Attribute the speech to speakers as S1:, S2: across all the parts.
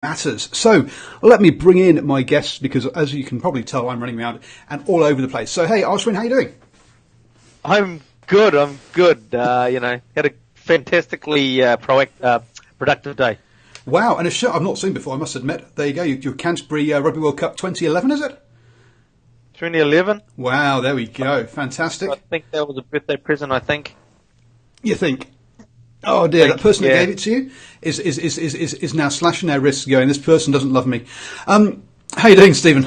S1: matters. So let me bring in my guests because, as you can probably tell, I'm running around and all over the place. So hey, Ashwin, how you doing?
S2: I'm good. Had a fantastically productive day.
S1: Wow, and a shirt I've not seen before, I must admit. There you go, your Canterbury Rugby World Cup 2011, is it?
S2: 2011.
S1: Wow, there we go. Fantastic.
S2: I think that was a birthday present, I think.
S1: You think? Oh dear, that person that gave it to you is now slashing their wrists going, this person doesn't love me. How you doing, Stephen?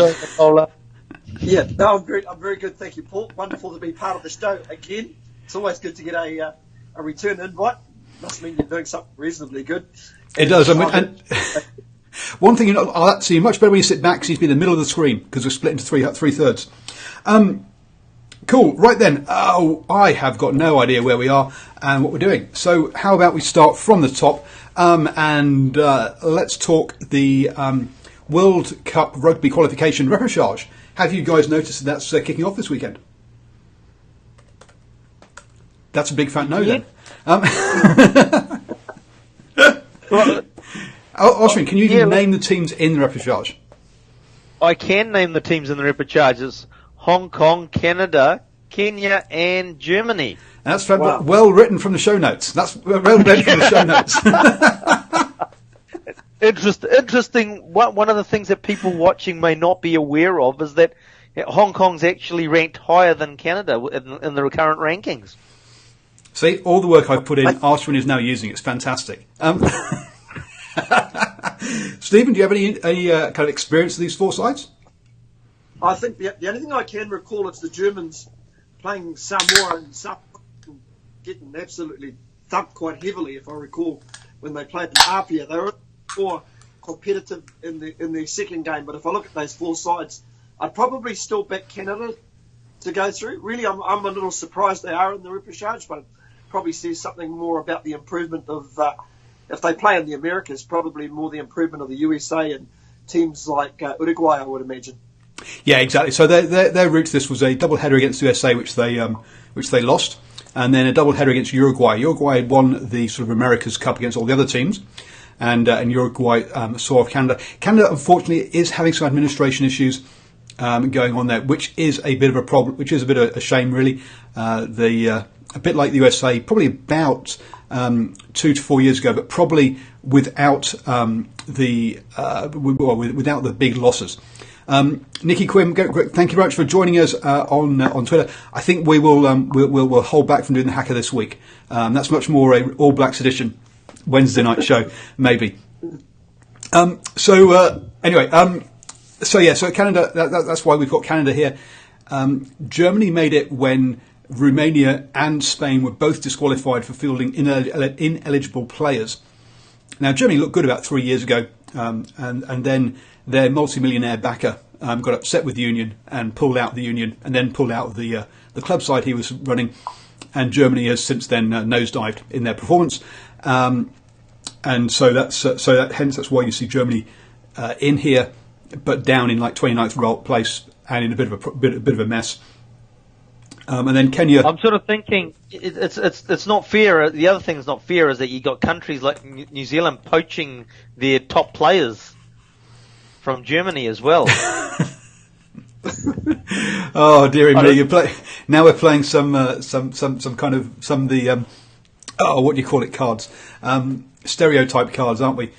S3: Yeah, no, I'm very good, thank you, Paul. Wonderful to be part of the show again. It's always good to get a return invite. Must mean you're doing something reasonably good.
S1: It does. I mean, and one thing, I'll see you much better when you sit back because he's been in the middle of the screen because we're split into three thirds. Cool. Right then. Oh, I have got no idea where we are and what we're doing. So how about we start from the top and let's talk the World Cup Rugby qualification repechage. Have you guys noticed that that's kicking off this weekend? That's a big fat no then. Ashwin, can you even name the teams in the repechage?
S2: I can name the teams in the repechage. It's Hong Kong, Canada, Kenya, and Germany.
S1: That's well written from the show notes. That's well written from the show notes.
S2: Interesting. One of the things that people watching may not be aware of is that Hong Kong's actually ranked higher than Canada in the current rankings.
S1: See, all the work I've put in, Ashwin is now using. It's fantastic. Stephen, do you have any kind of experience of these four sides?
S3: I think the only thing I can recall is the Germans playing Samoa and getting absolutely thumped quite heavily, if I recall, when they played in Apia. They were more competitive in the second game, but if I look at those four sides, I'd probably still back Canada to go through. Really, I'm a little surprised they are in the repechage, but probably says something more about the improvement of, if they play in the Americas, probably more the improvement of the USA and teams like Uruguay, I would imagine.
S1: Yeah, exactly. So their route to this was a double header against the USA, which they lost, and then a double header against Uruguay. Uruguay had won the sort of America's Cup against all the other teams, and Uruguay saw off Canada. Canada, unfortunately, is having some administration issues going on there, which is a bit of a problem, which is a bit of a shame, really. A bit like the USA, probably about 2 to 4 years ago, but probably without without the big losses. Nikki Quinn, thank you very much for joining us on Twitter. I think we'll hold back from doing the hacker this week. That's much more a All Blacks edition Wednesday night show, maybe. So Canada. That's why we've got Canada here. Germany made it when Romania and Spain were both disqualified for fielding ineligible players. Now, Germany looked good about 3 years ago, and then their multi-millionaire backer got upset with the union and pulled out the union, and then pulled out of the club side he was running. And Germany has since then nosedived in their performance, and so that's why you see Germany in here, but down in like 29th place and in a bit of a mess. And then Kenya.
S2: I'm sort of thinking it's not fair. The other thing that's not fair is that you got countries like New Zealand poaching their top players from Germany as well.
S1: Oh dearie me! Now we're playing some kind of the what do you call it, cards? Stereotype cards, aren't we?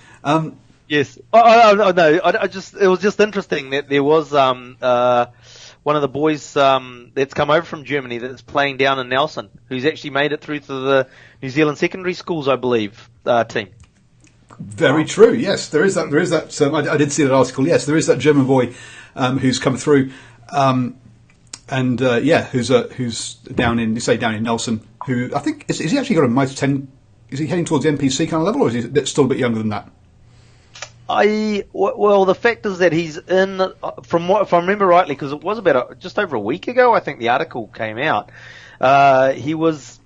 S2: Yes. No. It was just interesting that there was one of the boys that's come over from Germany that's playing down in Nelson, who's actually made it through to the New Zealand secondary schools, I believe, team.
S1: Very true. Yes, there is that. I did see that article. Yes, there is that German boy who's come through, who's down in Nelson. Who I think is he actually got a minus 10? Is he heading towards the NPC kind of level, or is he still a bit younger than that?
S2: Well, the fact is that he's in, if I remember rightly, because it was about just over a week ago, I think the article came out. He's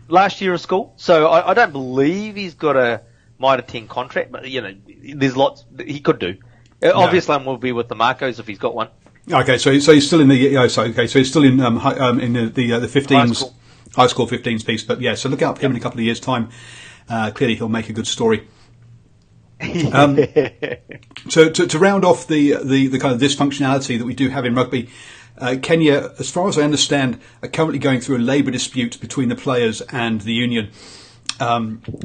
S2: last year of school, so I don't believe he's got a Mitre 10 contract, but there's lots he could do. No. Obviously, I'm will be with the Marcos if he's got one.
S1: Okay, so he's still in the so he's still in the 15s, high school 15s piece. But yeah, so look out for him in a couple of years' time. Clearly, he'll make a good story. To round off the kind of dysfunctionality that we do have in rugby, Kenya, as far as I understand, are currently going through a labour dispute between the players and the union,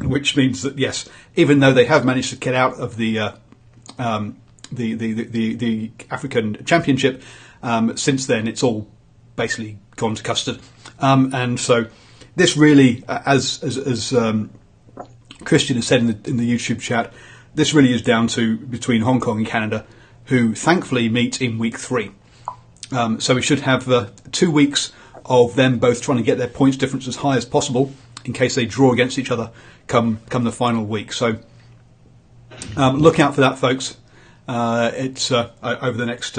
S1: which means that yes, even though they have managed to get out of the African Championship, since then it's all basically gone to custard, and so this really, as Christian has said in the YouTube chat, this really is down to between Hong Kong and Canada, who thankfully meet in week 3. So we should have 2 weeks of them both trying to get their points difference as high as possible in case they draw against each other come the final week. So look out for that, folks. It's over the next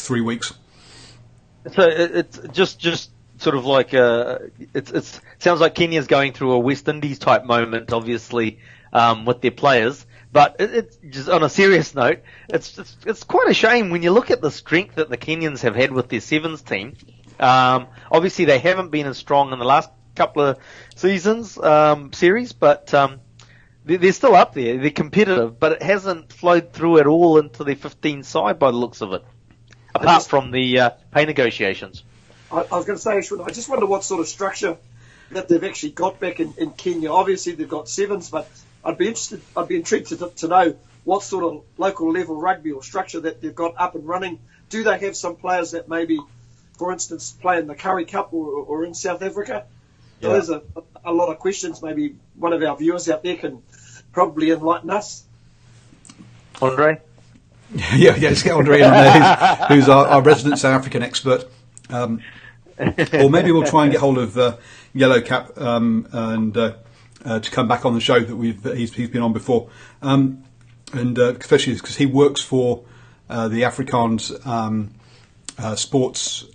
S1: 3 weeks.
S2: So it's just sort of like it sounds like Kenya's going through a West Indies type moment, obviously, with their players. But it's just on a serious note, it's quite a shame when you look at the strength that the Kenyans have had with their sevens team. Obviously, they haven't been as strong in the last couple of seasons series, but they're still up there. They're competitive, but it hasn't flowed through at all into their 15 side by the looks of it, apart from the pay negotiations.
S3: I was going to say, Ashwin, I just wonder what sort of structure that they've actually got back in Kenya. Obviously, they've got sevens, but I'd be intrigued to know what sort of local level rugby or structure that they've got up and running. Do they have some players that maybe, for instance, play in the Curry Cup or in South Africa? Yeah. So there's a lot of questions. Maybe one of our viewers out there can probably enlighten us.
S2: Andre?
S1: Yeah, let's get Andre in there, who's our resident South African expert. Or maybe we'll try and get hold of Yellow Cap and to come back on the show that he's been on before, and especially because he works for the Afrikaans sports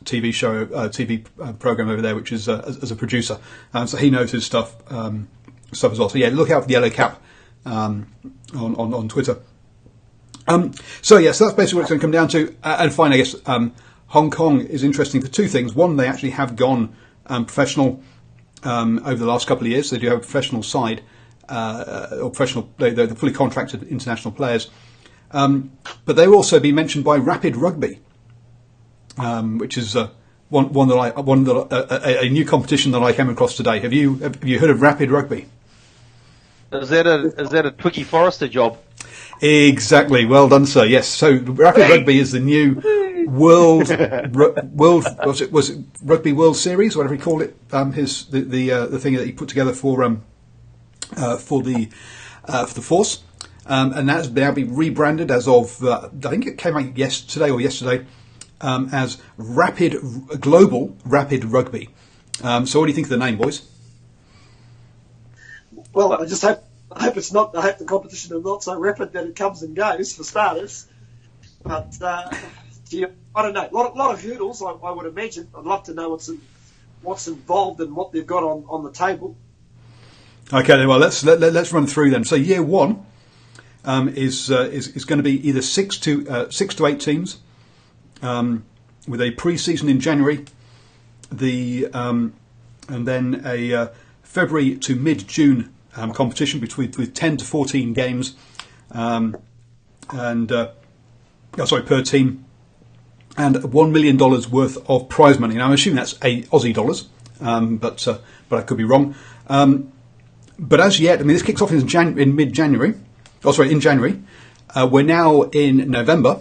S1: TV show, TV program over there, which is as a producer, so he knows his stuff as well. So yeah, look out for the Yellow Cap on Twitter. So yes, that's basically what it's going to come down to. And finally, I guess Hong Kong is interesting for two things. One, they actually have gone professional over the last couple of years. They do have a professional side, or professional. They're fully contracted international players. But they will also be mentioned by Rapid Rugby, which is a new competition that I came across today. Have you heard of Rapid Rugby?
S2: Is that a Twiggy Forrester job?
S1: Exactly. Well done, sir. Yes. So Rapid Rugby is the new World was it Rugby World Series, whatever he called it. The thing that he put together for the Force, and that's now been rebranded as of I think it came out yesterday as Global Rapid Rugby. So what do you think of the name, boys?
S3: Well, I just hope it's not. I hope the competition is not so rapid that it comes and goes, for starters. But I don't know. A lot of hurdles, I would imagine. I'd love to know what's involved and what they've got on the table. Okay, then. Well,
S1: let's run through them. So year one is going to be either 6 to 8 teams, with a pre-season in January, and then a February to mid-June competition with 10 to 14 games, per team, and $1 million worth of prize money. Now I'm assuming that's Aussie dollars, but I could be wrong. But as yet, I mean, this kicks off in mid-January. In January. We're now in November,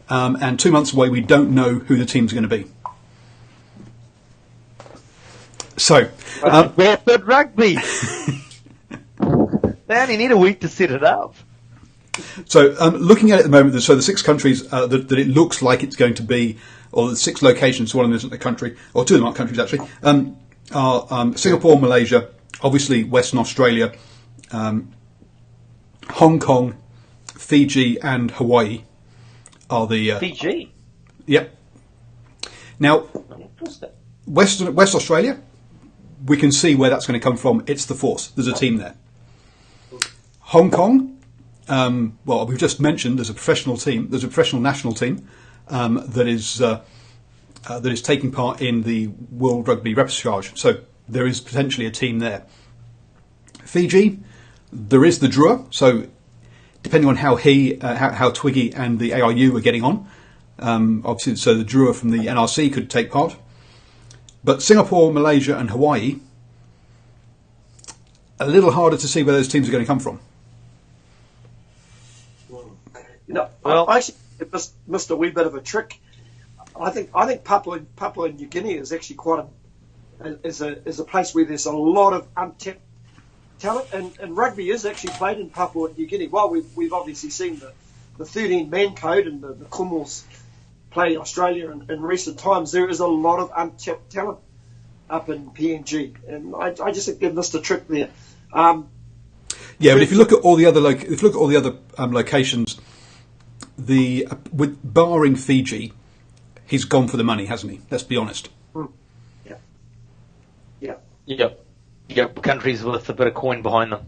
S1: and 2 months away. We don't know who the team's going to be. So,
S2: Rapid Rugby. They only need a week to set it up.
S1: So, looking at it at the moment, so the 6 countries that it looks like it's going to be, or the 6 locations, one of them isn't a country, or 2 of them aren't countries actually, are Singapore, Malaysia, obviously Western Australia, Hong Kong, Fiji, and Hawaii are the...
S2: Fiji?
S1: Yep. Now, West Australia, we can see where that's going to come from. It's the Force. There's a team there. Hong Kong, well, we've just mentioned there's a professional team. There's a professional national team that is taking part in the World Rugby Repechage. So there is potentially a team there. Fiji, There is the Drua, so depending on how how Twiggy and the ARU are getting on, obviously, so the Drua from the NRC could take part. But Singapore, Malaysia, and Hawaii, a little harder to see where those teams are going to come from.
S3: I actually missed a wee bit of a trick. I think Papua New Guinea is actually quite a place where there's a lot of untapped talent, and rugby is actually played in Papua New Guinea. While we've obviously seen the 13-man code and the Kumals play Australia in recent times, there is a lot of untapped talent up in PNG, and I just think they've missed a trick there.
S1: But if you look at all the other locations, with barring Fiji, he's gone for the money, hasn't he? Let's be honest.
S2: Yep. Countries with a bit of coin behind them.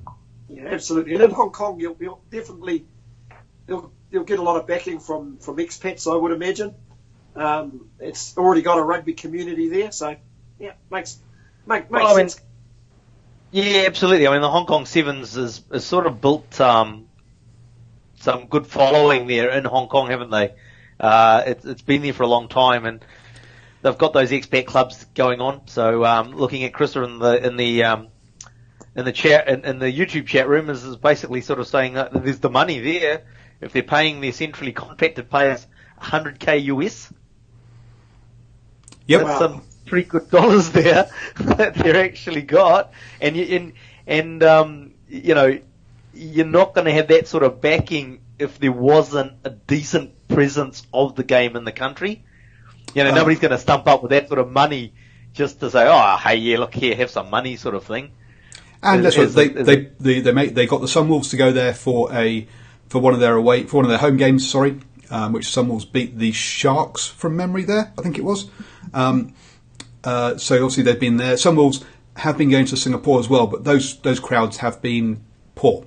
S3: Yeah, absolutely. And in Hong Kong, you'll definitely you'll get a lot of backing from expats, I would imagine. It's already got a rugby community there, so yeah, makes sense.
S2: Yeah, absolutely. I mean, the Hong Kong Sevens is sort of built some good following there in Hong Kong, haven't they? It's been there for a long time, and they've got those expat clubs going on. So looking at Krista in the chat in the YouTube chat room is basically sort of saying that there's the money there if they're paying their centrally contracted players $100K US.
S1: Yep.
S2: That's some pretty good dollars there that they're actually got, and you know, you're not going to have that sort of backing if there wasn't a decent presence of the game in the country. You know, nobody's going to stump up with that sort of money just to say, oh, hey, yeah, look here, have some money, sort of thing.
S1: And that's what they got the Sunwolves to go there for one of their home games. Sorry, which Sunwolves beat the Sharks from memory there, I think it was. So obviously they've been there. Sunwolves have been going to Singapore as well, but those crowds have been poor.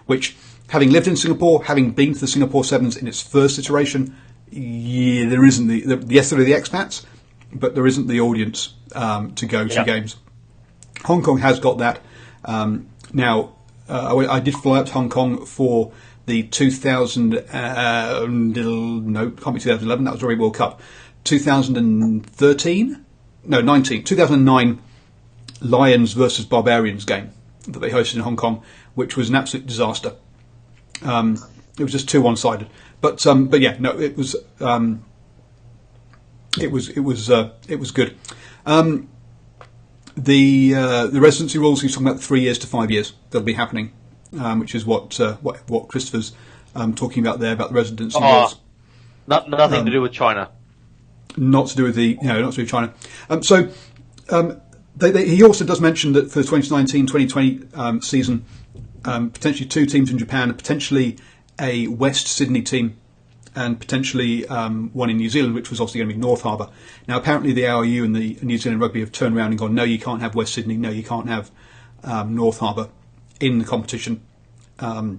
S1: Which, having lived in Singapore, having been to the Singapore Sevens in its first iteration, yeah, there isn't yes, there are the expats, but there isn't the audience to go to games. Hong Kong has got that. Now, I did fly out to Hong Kong for the 2011, that was Rugby World Cup. 2009 Lions versus Barbarians game that they hosted in Hong Kong, which was an absolute disaster. It was just too one-sided. But yeah, no, it was good. The residency rules, he's talking about 3 years to 5 years that'll be happening, which is what Christopher's talking about there about the residency rules.
S2: Nothing to do with China.
S1: Not to do with China. He also does mention that for the 2019-2020 season, potentially 2 teams in Japan, potentially a West Sydney team, and potentially one in New Zealand, which was obviously going to be North Harbour. Now, apparently the ARU and the New Zealand Rugby have turned around and gone, no, you can't have West Sydney, no, you can't have North Harbour in the competition. Which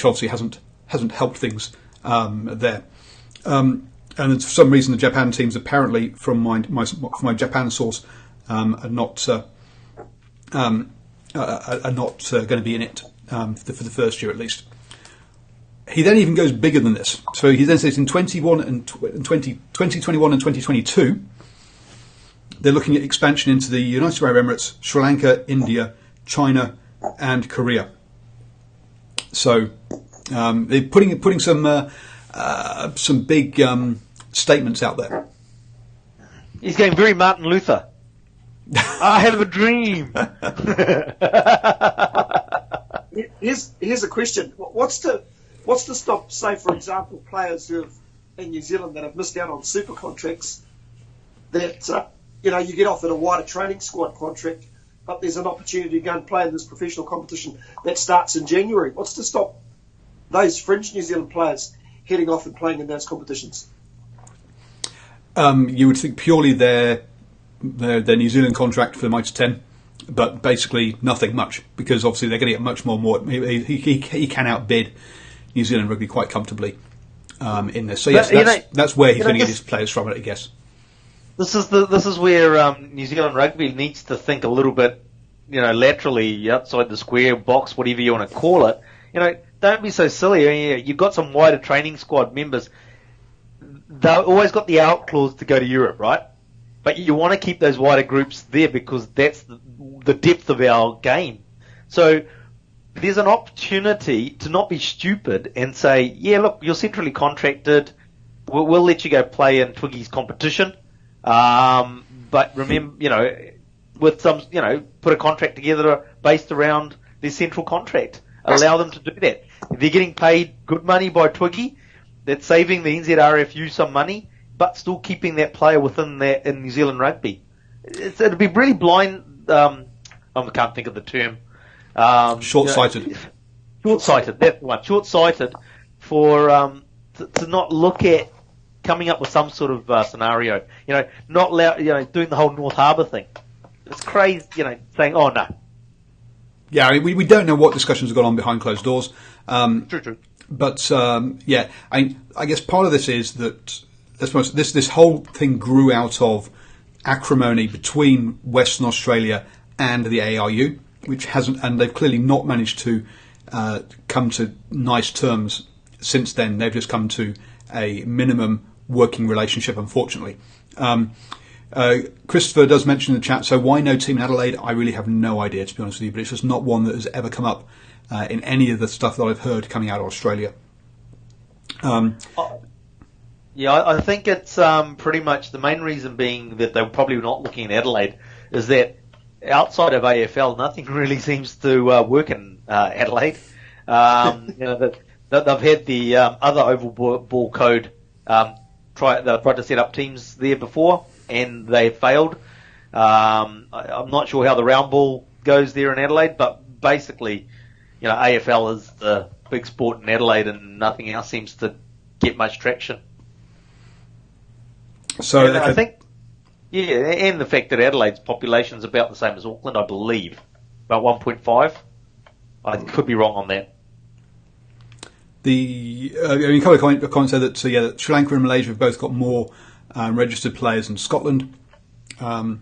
S1: obviously hasn't helped things there. And for some reason, the Japan teams apparently, from my Japan source, are not going to be in it for the first year at least. He then even goes bigger than this. So he then says in 2021 and 2022, they're looking at expansion into the United Arab Emirates, Sri Lanka, India, China, and Korea. So they're putting some big statements out there.
S2: He's going very Martin Luther. I have a dream.
S3: Here's a question. What's to stop, say, for example, players who have in New Zealand that have missed out on super contracts, that you get offered a wider training squad contract, but there's an opportunity to go and play in this professional competition that starts in January. What's to stop those fringe New Zealand players heading off and playing in those competitions?
S1: You would think purely their New Zealand contract for the Mitre 10, but basically nothing much, because obviously they're going to get much more. He can outbid New Zealand Rugby quite comfortably in this. So yes, that's where he's going to get his players from, I guess.
S2: This is where New Zealand Rugby needs to think a little bit laterally outside the square box, whatever you want to call it, don't be so silly. I mean, you've got some wider training squad members. They've always got the out clause to go to Europe, right? But you want to keep those wider groups there because that's the depth of our game. So there's an opportunity to not be stupid and say, yeah, look, you're centrally contracted. We'll let you go play in Twiggy's competition. But remember, with some, put a contract together based around their central contract. Allow them to do that. If they're getting paid good money by Twiggy, that's saving the NZRFU some money, but still keeping that player within that in New Zealand rugby. It'd be really blind. I can't think of the term.
S1: Short-sighted.
S2: Short-sighted. That's the one. Short-sighted for to not look at coming up with some sort of scenario. Not allow, doing the whole North Harbour thing. It's crazy. Saying, oh no.
S1: Yeah, I mean, we don't know what discussions have gone on behind closed doors.
S2: True.
S1: But I guess part of this is that this whole thing grew out of acrimony between Western Australia and the ARU, which hasn't, and they've clearly not managed to come to nice terms since then. They've just come to a minimum working relationship, unfortunately. Christopher does mention in the chat, so why no team in Adelaide? I really have no idea, to be honest with you, but it's just not one that has ever come up in any of the stuff that I've heard coming out of Australia.
S2: I think it's pretty much the main reason being that they're probably not looking at Adelaide is that outside of AFL, nothing really seems to work in Adelaide. They've had the other oval ball code tried to set up teams there before, and they failed. I'm not sure how the round ball goes there in Adelaide, but basically, AFL is the big sport in Adelaide, and nothing else seems to get much traction.
S1: So
S2: I think, and the fact that Adelaide's population is about the same as Auckland, I believe, about 1.5. I could be wrong on that.
S1: A couple of comments say that that Sri Lanka and Malaysia have both got more registered players than Scotland, and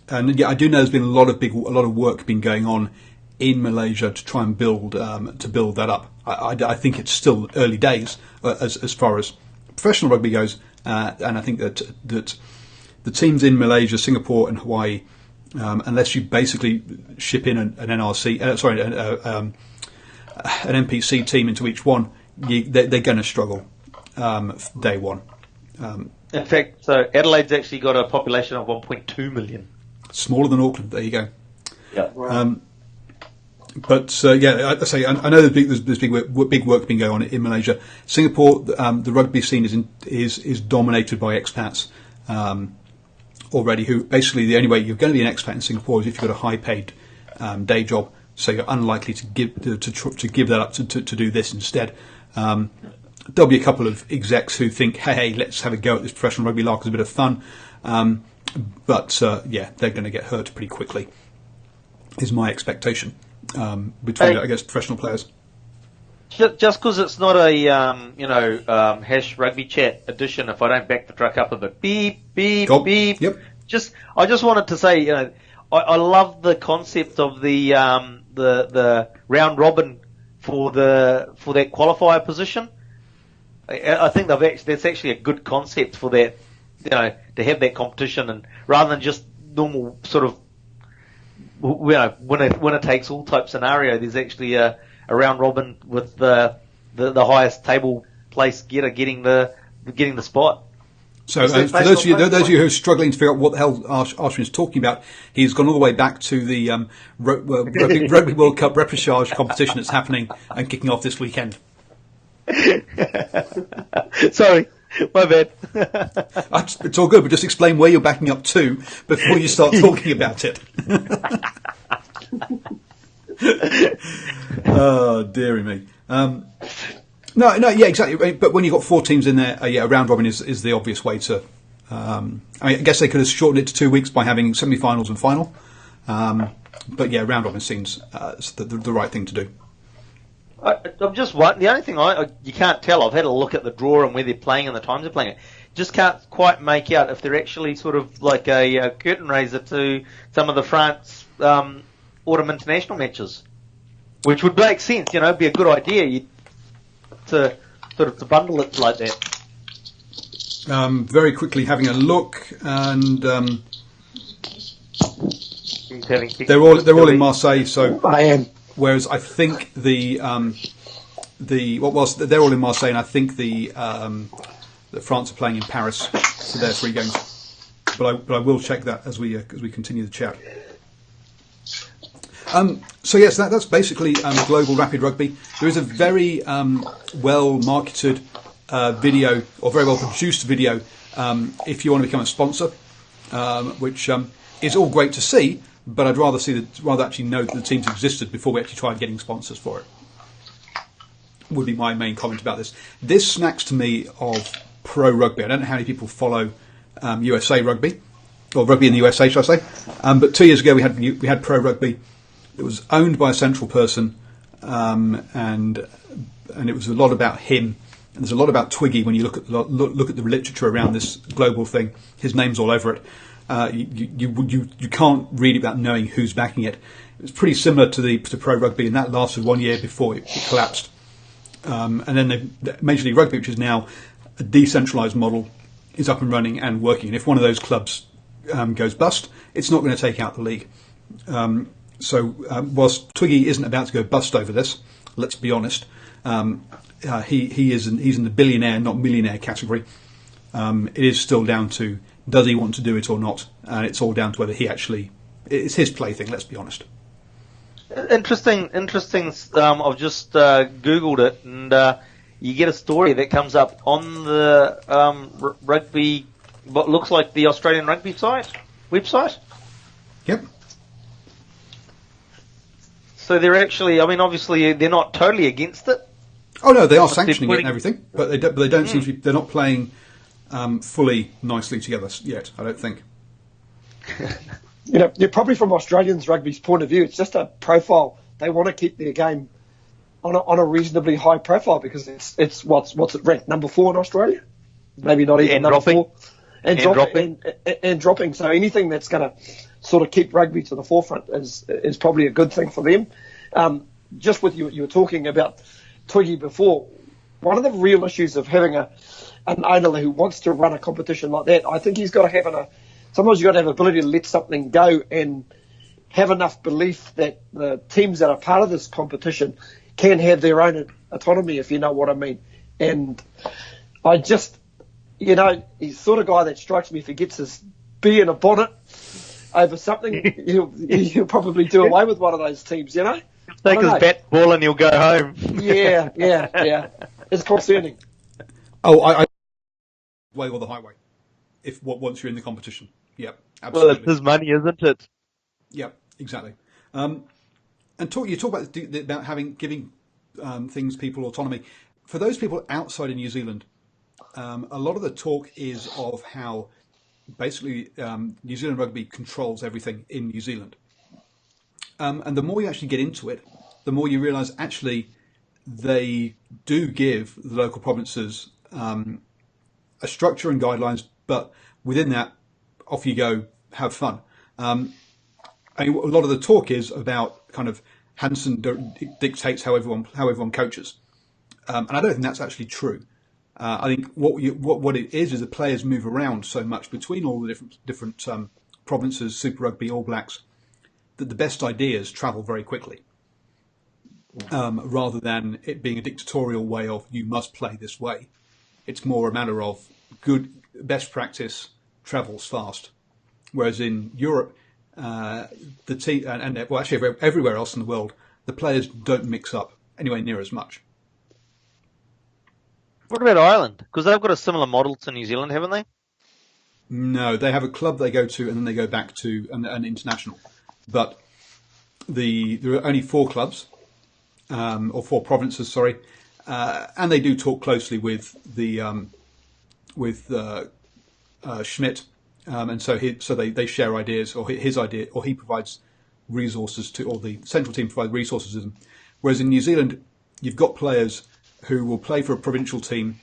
S1: I do know there's been a lot of work been going on in Malaysia to try and build that up. I think it's still early days as far as professional rugby goes, and I think that the teams in Malaysia, Singapore, and Hawaii, unless you basically ship in an NRC, an NPC team into each one, they're going to struggle day one.
S2: In fact, so Adelaide's actually got a population of 1.2 million.
S1: Smaller than Auckland. There you go.
S2: Yeah.
S1: Wow. I know there's big work being going on in Malaysia. Singapore, the rugby scene is dominated by expats already. Who basically the only way you're going to be an expat in Singapore is if you've got a high paid day job. So you're unlikely to give that up to do this instead. There'll be a couple of execs who think, hey, let's have a go at this professional rugby lark as a bit of fun. But they're going to get hurt pretty quickly, is my expectation, between, I guess, professional players.
S2: Just because it's not a hash rugby chat edition, if I don't back the truck up a bit, beep, beep, beep.
S1: Yep.
S2: I just wanted to say, I love the concept of the round robin for that qualifier position. I think that's actually a good concept for that, to have that competition, and rather than just normal sort of, when it takes all type scenario, there's actually a round robin with the highest table place getter getting the spot.
S1: So for those of you who are struggling to figure out what the hell Ashwin is talking about, he's gone all the way back to the Rugby World Cup Repechage competition that's happening and kicking off this weekend.
S2: Sorry, my bad.
S1: It's all good, but just explain where you're backing up to before you start talking about it. Oh, dearie me. No, yeah, exactly. But when you've got 4 teams in there, a round robin is the obvious way to. I guess they could have shortened it to 2 weeks by having semi-finals and final. But yeah, round robin seems the right thing to do.
S2: I'm just the only thing you can't tell. I've had a look at the draw and where they're playing and the times they're playing it. Just can't quite make out if they're actually sort of like a curtain raiser to some of the France autumn international matches, which would make sense. You know, be a good idea to sort of to bundle it like that.
S1: Very quickly having a look, and they're all in Marseille. So
S3: I am.
S1: Whereas I think they're all in Marseille, and I think that France are playing in Paris for their 3 games. But I will check that as we continue the chat. So yes, that's basically Global Rapid Rugby. There is a very well marketed video, or very well produced video, if you want to become a sponsor, which is all great to see. But I'd rather actually know that the teams existed before we actually tried getting sponsors for it. Would be my main comment about this. This smacks to me of pro rugby. I don't know how many people follow USA rugby, or rugby in the USA, shall I say? But 2 years ago we had pro rugby. It was owned by a central person, and it was a lot about him. And there's a lot about Twiggy when you look at the literature around this global thing. His name's all over it. You can't read it without knowing who's backing it. It's pretty similar to pro rugby, and that lasted 1 year before it collapsed. And then the Major League Rugby, which is now a decentralised model, is up and running and working. And if one of those clubs goes bust, it's not going to take out the league. So whilst Twiggy isn't about to go bust over this, let's be honest, he's in the billionaire, not millionaire category. It is still down to, does he want to do it or not? And it's all down to whether it's his plaything, let's be honest.
S2: Interesting. I've just Googled it, and you get a story that comes up on the rugby, what looks like the Australian rugby website.
S1: Yep.
S2: So they're actually, obviously they're not totally against it.
S1: Oh no, they are sanctioning it and everything, but they don't seem to be. They're not playing fully nicely together yet, I don't think.
S3: You're probably from Australians rugby's point of view, it's just a profile. They want to keep their game on a reasonably high profile because it's what's it ranked, number 4 in Australia, maybe not even number 4, and dropping. So anything that's going to sort of keep rugby to the forefront is probably a good thing for them. Just with you were talking about Twiggy before. One of the real issues of having an owner who wants to run a competition like that, I think he's got to have sometimes you've got to have the ability to let something go and have enough belief that the teams that are part of this competition can have their own autonomy, if you know what I mean. And I just, he's the sort of guy that strikes me, if he gets his bee in a bonnet over something, he'll probably do away with one of those teams,
S2: Take his bat ball and he'll go home.
S3: Yeah. It's concerning.
S1: Oh, I way or the highway. Once you're in the competition. Yep, absolutely.
S2: Well, it's his money, isn't it?
S1: Yep, exactly. And you talk about giving things people autonomy. For those people outside of New Zealand, a lot of the talk is of how basically New Zealand rugby controls everything in New Zealand. And the more you actually get into it, the more you realise actually they do give the local provinces a structure and guidelines, but within that, off you go, have fun. A lot of the talk is about kind of Hansen dictates how everyone coaches, and I don't think that's actually true. I think what it is the players move around so much between all the different provinces, Super Rugby, All Blacks, that the best ideas travel very quickly, rather than it being a dictatorial way of you must play this way. It's more a matter of good best practice travels fast, whereas in Europe, the team and actually everywhere else in the world, the players don't mix up anywhere near as much.
S2: What about Ireland? Because they've got a similar model to New Zealand, haven't they?
S1: No, they have a club they go to, and then they go back to an international. But there are only 4 clubs, or 4 provinces, sorry, and they do talk closely with Schmidt, and so they share ideas, or his idea, or he provides resources to, or the central team provides resources to them. Whereas in New Zealand, you've got players who will play for a provincial team.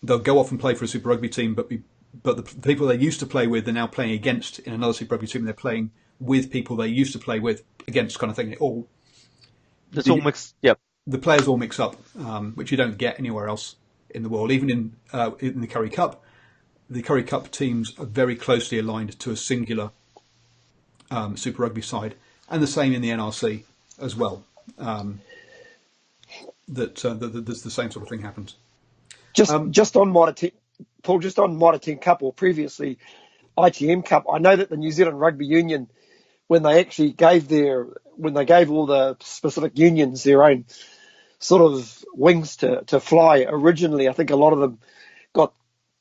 S1: They'll go off and play for a Super Rugby team, but the people they used to play with, they're now playing against in another Super Rugby team. They're playing with people they used to play with against, kind of thing.
S2: All mixed. Yep.
S1: The players all mix up, which you don't get anywhere else in the world. Even in the Currie Cup, the Currie Cup teams are very closely aligned to a singular Super Rugby side, and the same in the NRC as well. That the same sort of thing happens.
S3: Just on Mitre 10, Paul, just on Mitre 10 Cup, or previously ITM Cup, I know that the New Zealand Rugby Union, when they gave all the specific unions their own sort of wings to fly, originally I think a lot of them got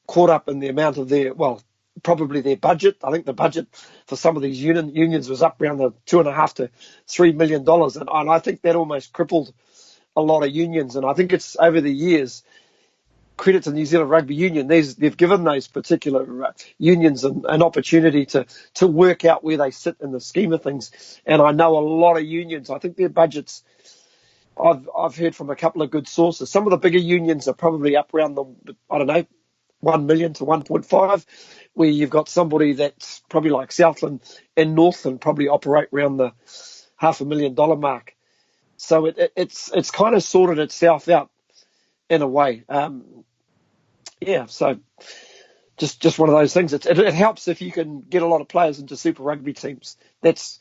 S3: caught up in the amount of probably their budget. I think the budget for some of these unions was up around the $2.5 to $3 million, and I think that almost crippled a lot of unions. And I think it's over the years, credit to the New Zealand Rugby Union, they've given those particular unions an opportunity to work out where they sit in the scheme of things. And I know a lot of unions, I think their budgets, I've heard from a couple of good sources, some of the bigger unions are probably up around the, I don't know, 1 million to 1.5, where you've got somebody that's probably like Southland and Northland probably operate around the $500,000 mark. So it's kind of sorted itself out in a way. So just one of those things. It helps if you can get a lot of players into Super Rugby teams. That's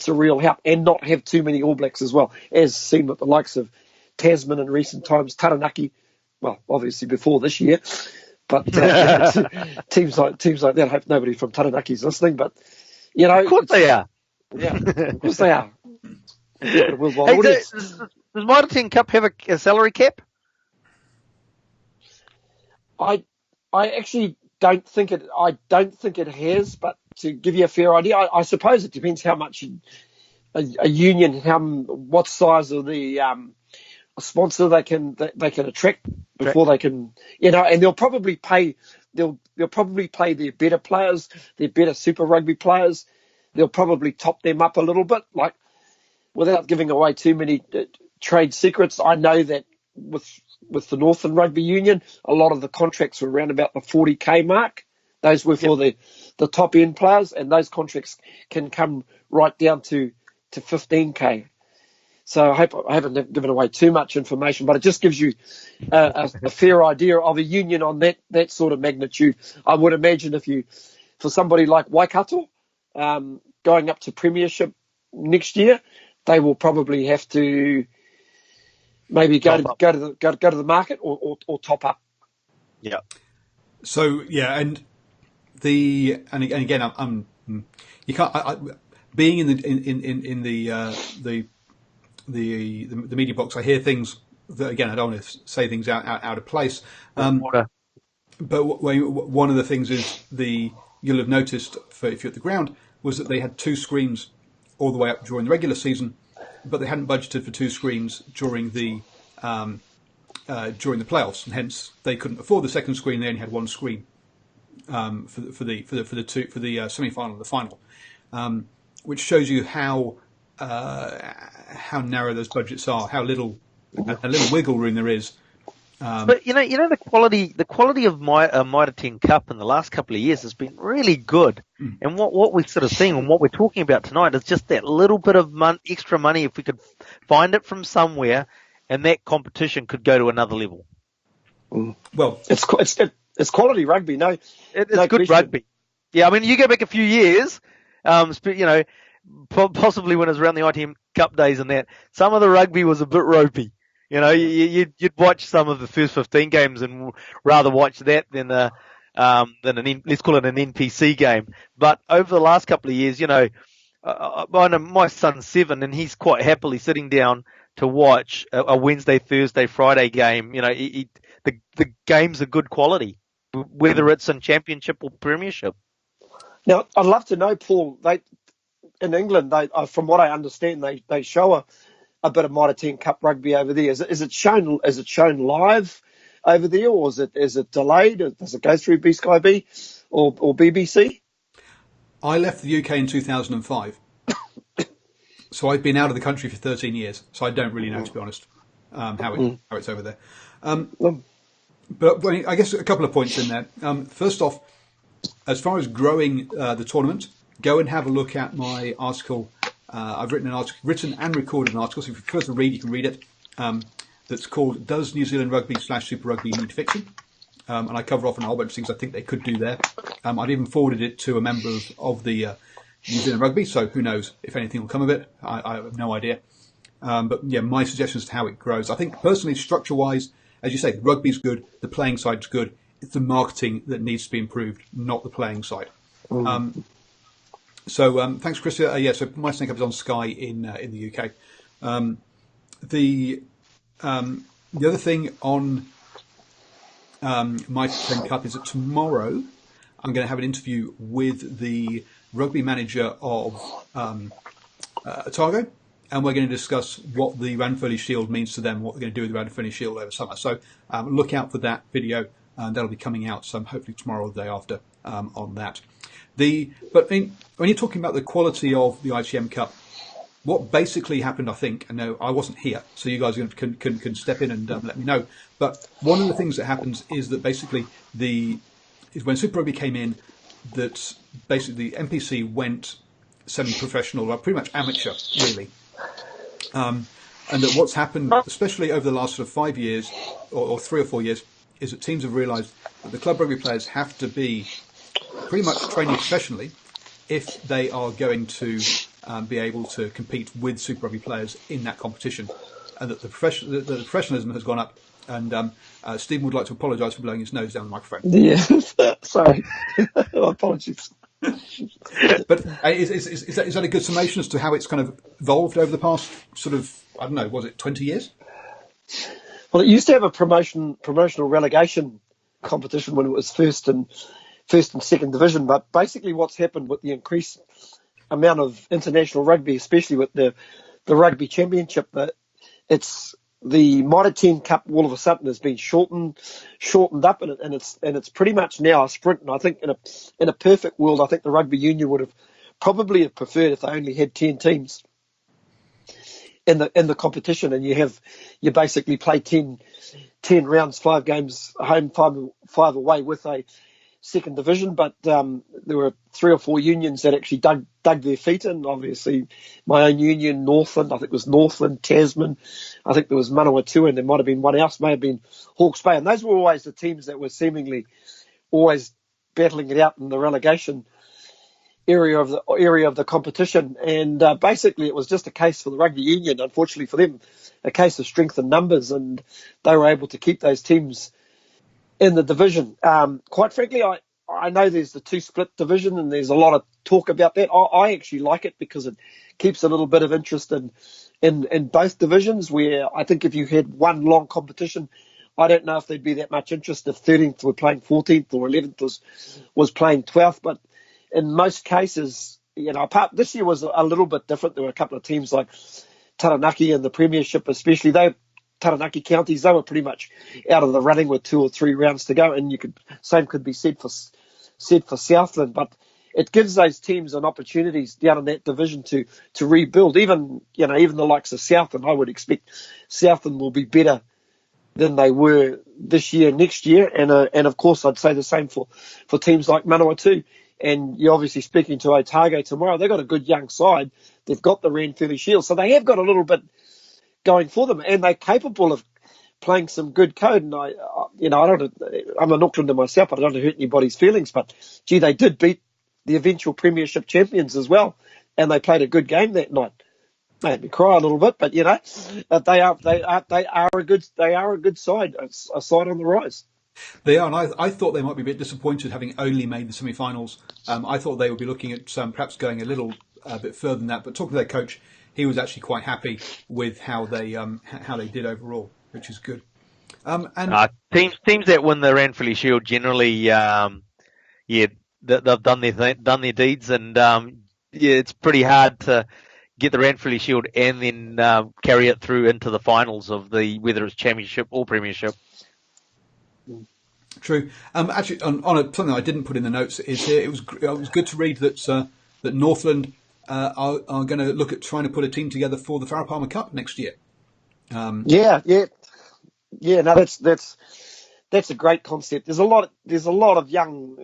S3: a real help, and not have too many All Blacks as well, as seen with the likes of Tasman in recent times, Taranaki, well, obviously before this year, but teams like that. I hope nobody from Taranaki's listening, but
S2: of course they are.
S3: Yeah, of course they are.
S2: Hey, does Mitre 10 Cup have a salary cap?
S3: I actually don't think it has, but to give you a fair idea, I suppose it depends how much a union, what size of the sponsor they can attract before they can, and they'll probably pay their better players, their better Super Rugby players. They'll probably top them up a little bit, like, without giving away too many trade secrets. I know that with the Northern Rugby Union, a lot of the contracts were around about the 40K mark. Those were for the top end players, and those contracts can come right down to 15K. So I hope I haven't given away too much information, but it just gives you a fair idea of a union on that sort of magnitude. I would imagine for somebody like Waikato, going up to Premiership next year, they will probably have to maybe go to the market or top up.
S2: Yeah.
S1: So yeah, and again, I'm you can't. Being in the media box, I hear things that, again, I don't want to say things out of place. But one of the things is you'll have noticed if you're at the ground was that they had 2 screens all the way up during the regular season, but they hadn't budgeted for 2 screens during the playoffs, and hence they couldn't afford the second screen. They only had 1 screen for the semi-final and the final, which shows you how narrow those budgets are, how little wiggle room there is.
S2: But the quality of Mitre 10 Cup in the last couple of years has been really good. And what we're sort of seeing and what we're talking about tonight is just that little bit of extra money, if we could find it from somewhere, and that competition could go to another level.
S1: Well,
S3: it's quality rugby. No,
S2: it's good question. Rugby. Yeah, I mean, you go back a few years, possibly when it was around the ITM Cup days and that, some of the rugby was a bit ropey. You'd watch some of the first 15 games and rather watch that than let's call it an NPC game. But over the last couple of years, I know my son's 7 and he's quite happily sitting down to watch a Wednesday, Thursday, Friday game. The games are good quality, whether it's in Championship or Premiership.
S3: Now, I'd love to know, Paul, in England, from what I understand, they show a bit of Mitre 10 Cup rugby over there. Is it shown live over there, or is it delayed? Does it go through B-Sky B or BBC?
S1: I left the UK in 2005, so I've been out of the country for 13 years. So I don't really know, to be honest, how it's over there. But I guess a couple of points in there. First off, as far as growing the tournament, go and have a look at my article. I've written and recorded an article, so if you prefer to read, you can read it. That's called "Does New Zealand Rugby / Super Rugby Need Fixing?" And I cover off on a whole bunch of things I think they could do there. I've even forwarded it to a member of the New Zealand Rugby, so who knows if anything will come of it. I have no idea. But yeah, my suggestions to how it grows. I think personally, structure-wise, as you say, the rugby's good, the playing side's good. It's the marketing that needs to be improved, not the playing side. So thanks, Chris. Yeah, so My Snake Up is on Sky in the UK. The other thing on My Snake Cup is that tomorrow I'm going to have an interview with the rugby manager of Otago, and we're going to discuss what the Ranfurly Shield means to them, what they're going to do with the Ranfurly Shield over summer. So look out for that video, and that'll be coming out hopefully tomorrow or the day after on that. But when you're talking about the quality of the ITM Cup, what basically happened, I think, I know I wasn't here, so you guys can step in and let me know. But one of the things that happens is that basically is when Super Rugby came in, that basically the NPC went semi-professional, or pretty much amateur, really. And that what's happened, especially over the last sort of 5 years or 3 or 4 years, is that teams have realised that the club rugby players have to be pretty much training professionally if they are going to be able to compete with Super Rugby players in that competition, and that the professionalism has gone up. And Stephen would like to apologise for blowing his nose down the microphone.
S3: Yeah, sorry. Apologies.
S1: But is that a good summation as to how it's kind of evolved over the past sort of, I don't know, was it 20 years?
S3: Well, it used to have a promotional relegation competition when it was first and second division, but basically what's happened with the increased amount of international rugby, especially with the rugby championship, that it's the Mitre 10 Cup all of a sudden has been shortened up, and it's pretty much now a sprint. And I think in a perfect world, I think the rugby union would have probably preferred if they only had 10 teams in the competition, and you basically play 10 rounds, 5 games home, 5 away with a second division. But there were 3 or 4 unions that actually dug their feet in. Obviously, my own union, Northland, I think it was Northland, Tasman, I think there was Manawatu, and there might have been one else, may have been Hawke's Bay. And those were always the teams that were seemingly always battling it out in the relegation area of the competition. And basically it was just a case for the rugby union, unfortunately for them, a case of strength in numbers, and they were able to keep those teams in the division. Quite frankly, I know there's the 2 split division, and there's a lot of talk about that. I actually like it because it keeps a little bit of interest in both divisions, where I think if you had one long competition, I don't know if there'd be that much interest if 13th were playing 14th or 11th was playing 12th. But in most cases, this year was a little bit different. There were a couple of teams like Taranaki in the Premiership, especially Taranaki counties, they were pretty much out of the running with 2 or 3 rounds to go, and same could be said for Southland. But it gives those teams an opportunities down in that division to rebuild. Even the likes of Southland, I would expect Southland will be better than they were this year, next year, and of course I'd say the same for teams like Manawatu. And you're obviously speaking to Otago tomorrow. They've got a good young side. They've got the Ranfurly Shield, so they have got a little bit going for them, and they're capable of playing some good code. And I'm an Aucklander myself, but I don't want to hurt anybody's feelings. But gee, they did beat the eventual Premiership champions as well, and they played a good game that night. Made me cry a little bit, but they are a good side, a side on the rise.
S1: They are, and I thought they might be a bit disappointed having only made the semi-finals. I thought they would be looking at perhaps going a little bit further than that. But talking to their coach, he was actually quite happy with how they did overall, which is good. And
S2: teams that win the Ranfurly Shield generally, they've done their deeds, and it's pretty hard to get the Ranfurly Shield and then carry it through into the finals of whether it's Championship or Premiership.
S1: True. Actually, something I didn't put in the notes is here. It was good to read that Northland are going to look at trying to put a team together for the Farah Palmer Cup next year.
S3: No, that's a great concept. There's a lot of young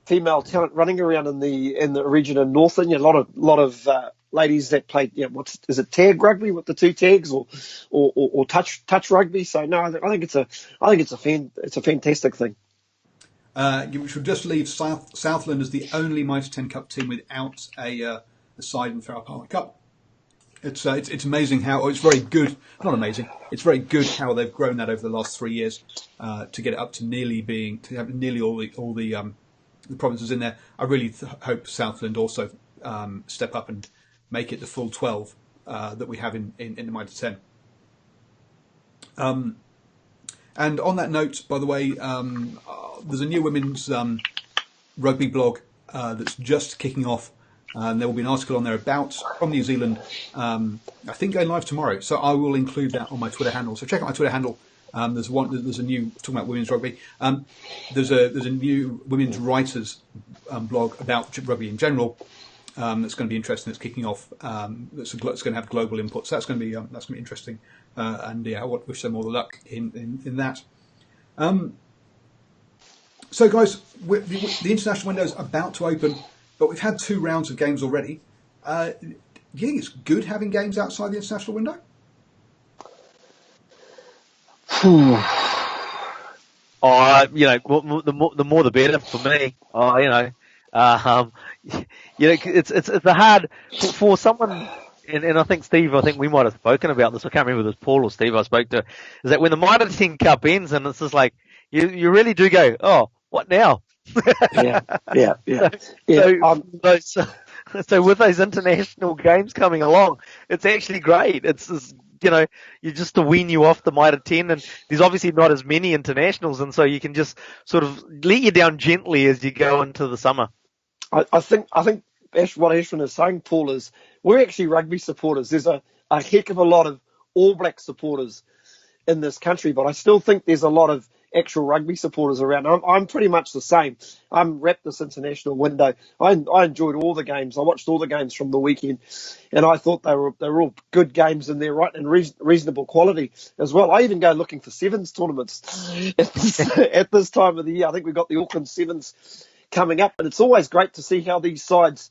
S3: female talent running around in the region in Northern. A lot of ladies that played. Is it tag rugby with the two tags or touch rugby? So no, I think it's a fantastic thing.
S1: You should just leave Southland as the only Mitre 10 Cup team without a side in the Farrer Park Cup. It's amazing how it's very good. Not amazing. It's very good how they've grown that over the last 3 years to get it up to have nearly all the provinces in there. I really hope Southland also step up and make it the full 12 that we have in the Mitre 10. And on that note, by the way, there's a new women's rugby blog that's just kicking off. And there will be an article on there from New Zealand, I think going live tomorrow. So I will include that on my Twitter handle. So check out my Twitter handle. There's a new, talking about women's rugby. There's a new women's writers blog about rugby in general. That's going to be interesting. It's kicking off. It's going to have global input. So that's going to be interesting. And yeah, I wish them all the luck in that. So guys, the international window is about to open. But we've had 2 rounds of games already. Do you think it's good having games outside the international window?
S2: The more the better for me. It's a hard for someone. And I think Steve, we might have spoken about this. I can't remember if it was Paul or Steve I spoke to. Is that when the Mitre 10 Cup ends and it's just like you really do go, oh, what now?
S3: Yeah.
S2: So with those international games coming along, it's actually great. It's you just to wean you off the Mitre 10, and there's obviously not as many internationals, and so you can just sort of let you down gently as you go into the summer.
S3: I think what Ashwin is saying, Paul, is we're actually rugby supporters. There's a heck of a lot of All Black supporters in this country, but I still think there's a lot of actual rugby supporters around. I'm pretty much the same. I'm wrapped this international window. I enjoyed all the games. I watched all the games from the weekend, and I thought they were all good games and they're right and reasonable quality as well. I even go looking for sevens tournaments at this time of the year. I think we've got the Auckland Sevens coming up, and it's always great to see how these sides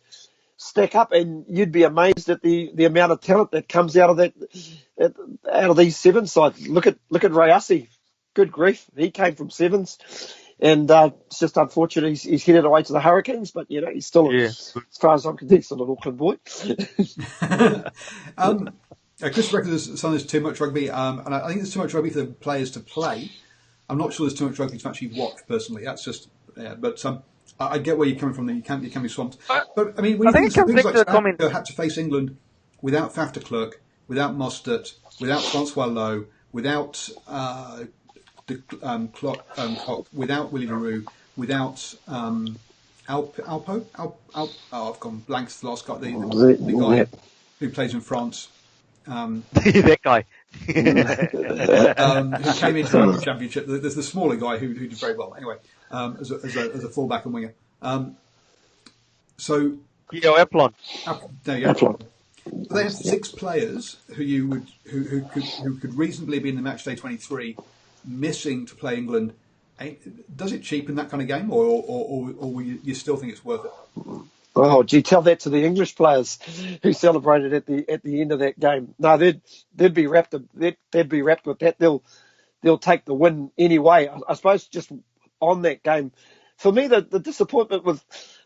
S3: stack up, and you'd be amazed at the amount of talent that comes out of these sevens sides. Look at Ray Hussey. Good grief, he came from sevens, and it's just unfortunate he's headed away to the Hurricanes, but he's still, as far as I'm concerned, he's still an Auckland boy.
S1: Chris reckons there's too much rugby, and I think there's too much rugby for the players to play. I'm not sure there's too much rugby to actually watch personally. That's just, but I get where you're coming from. That you can be swamped. But I mean, when things like South Africa had to face England without Faf de Klerk, without Mostert, without Francois Lowe, without without Willie LaRue, without Alpo. I've gone blank. The last guy, the guy who plays in France.
S2: That guy.
S1: Who came into the championship. There's the smaller guy who did very well. Anyway, as a fullback and winger. So.
S2: Eplon.
S1: There you go. They have 6 players who could reasonably be in the matchday 23, missing to play England. Does it cheapen that kind of game, or will you still think it's worth it?
S3: Oh, gee, tell that to the English players who celebrated at the end of that game. No, they'd be wrapped with that. They'll take the win anyway. I suppose just on that game, for me, the disappointment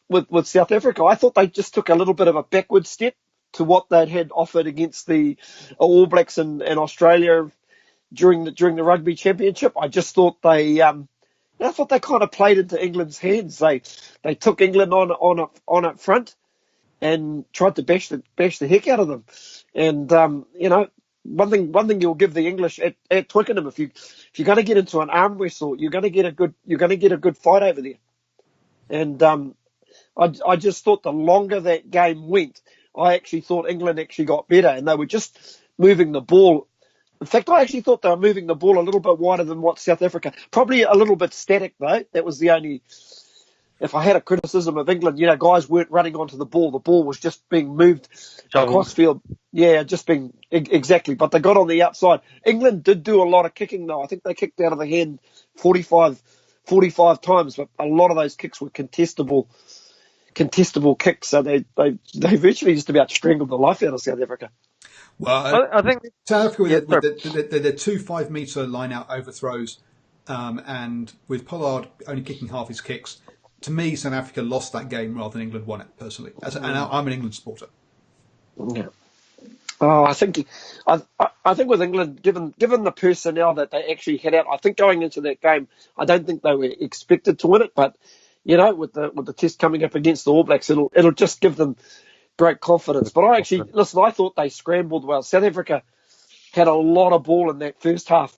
S3: with South Africa, I thought they just took a little bit of a backward step to what they'd had offered against the All Blacks and Australia during the Rugby Championship. I just thought they kind of played into England's hands. They took England on up front and tried to bash the heck out of them. And one thing you'll give the English at Twickenham, if you're going to get into an arm wrestle, you're going to get a good fight over there. And I just thought the longer that game went, I actually thought England actually got better, and they were just moving the ball. In fact, I actually thought they were moving the ball a little bit wider than what South Africa. Probably a little bit static, though. That was the only... If I had a criticism of England, guys weren't running onto the ball. The ball was just being moved across field. Yeah, just being... Exactly. But they got on the outside. England did do a lot of kicking, though. I think they kicked out of the hand 45 45 times, but a lot of those kicks were contestable kicks, so they virtually just about strangled the life out of South Africa.
S1: Well,
S2: I think
S1: South Africa
S2: yeah,
S1: with the 2 5-metre line-out overthrows, and with Pollard only kicking half his kicks, to me, South Africa lost that game rather than England won it, personally. And I'm an England supporter.
S3: Yeah. Oh, I think with England, given the personnel that they actually had out, I think going into that game, I don't think they were expected to win it. But with the test coming up against the All Blacks, it'll just give them great confidence. But I thought they scrambled well. South Africa had a lot of ball in that first half,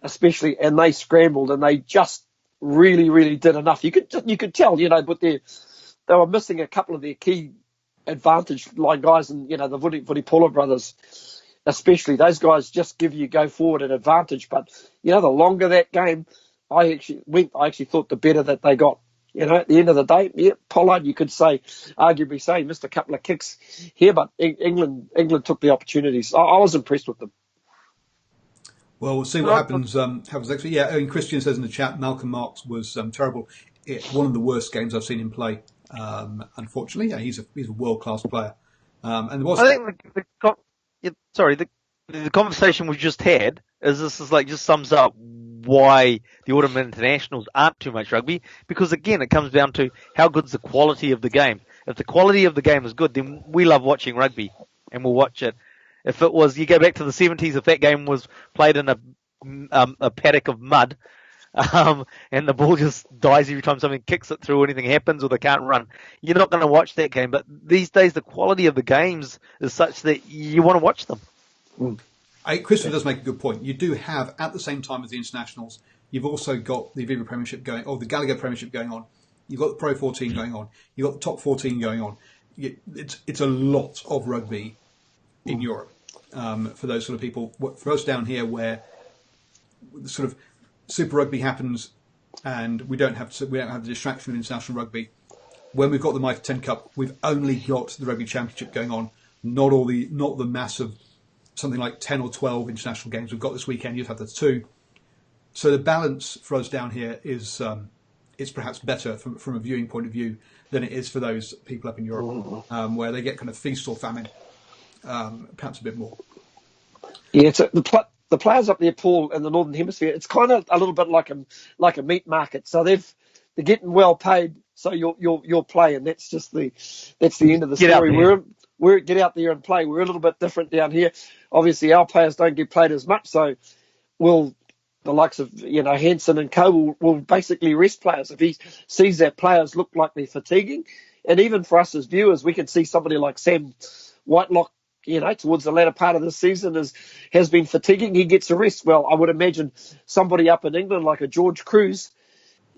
S3: especially, and they scrambled and they just really, really did enough. You could tell, but they were missing a couple of their key advantage line guys, and the Vunipola brothers, especially. Those guys just give you go forward an advantage. But the longer that game, I actually thought the better that they got. At the end of the day, yeah, Pollard, you could arguably say, missed a couple of kicks here, but England took the opportunities. I was impressed with them.
S1: Well, we'll see what happens next week. Yeah, I mean, Christian says in the chat, Malcolm Marks was terrible. One of the worst games I've seen him play. Unfortunately, he's a world-class player. And
S2: I think the conversation we just had just sums up why the Autumn Internationals aren't too much rugby, because again, it comes down to how good's the quality of the game. If the quality of the game is good, then we love watching rugby and we'll watch it. If it was, you go back to the 70s, if that game was played in a paddock of mud, and the ball just dies every time something kicks it through, anything happens, or they can't run, you're not going to watch that game. But these days, the quality of the games is such that you want to watch them.
S1: Christopher does make a good point. You do have, at the same time as the internationals, you've also got the Aviva Premiership going, or the Gallagher Premiership going on. You've got the Pro 14 going on. You've got the Top 14 going on. It's a lot of rugby in Europe for those sort of people. For us down here, where the sort of Super Rugby happens, and we don't have the distraction of international rugby. When we've got the Mitre 10 Cup, we've only got the Rugby Championship going on, not the massive something like 10 or 12 international games we've got this weekend. You'd have the 2. So the balance for us down here is perhaps better from a viewing point of view than it is for those people up in Europe, where they get kind of feast or famine, perhaps a bit more.
S3: Yeah, so the players up there, Paul, in the Northern Hemisphere, it's kind of a little bit like a meat market. So they're getting well paid, so you'll play, and that's the end of the story. We get out there and play. We're a little bit different down here. Obviously, our players don't get played as much, so the likes of Hansen and Co will basically rest players if he sees that players look like they're fatiguing, and even for us as viewers, we can see somebody like Sam Whitelock, towards the latter part of the season has been fatiguing. He gets a rest. Well, I would imagine somebody up in England like a George Cruz,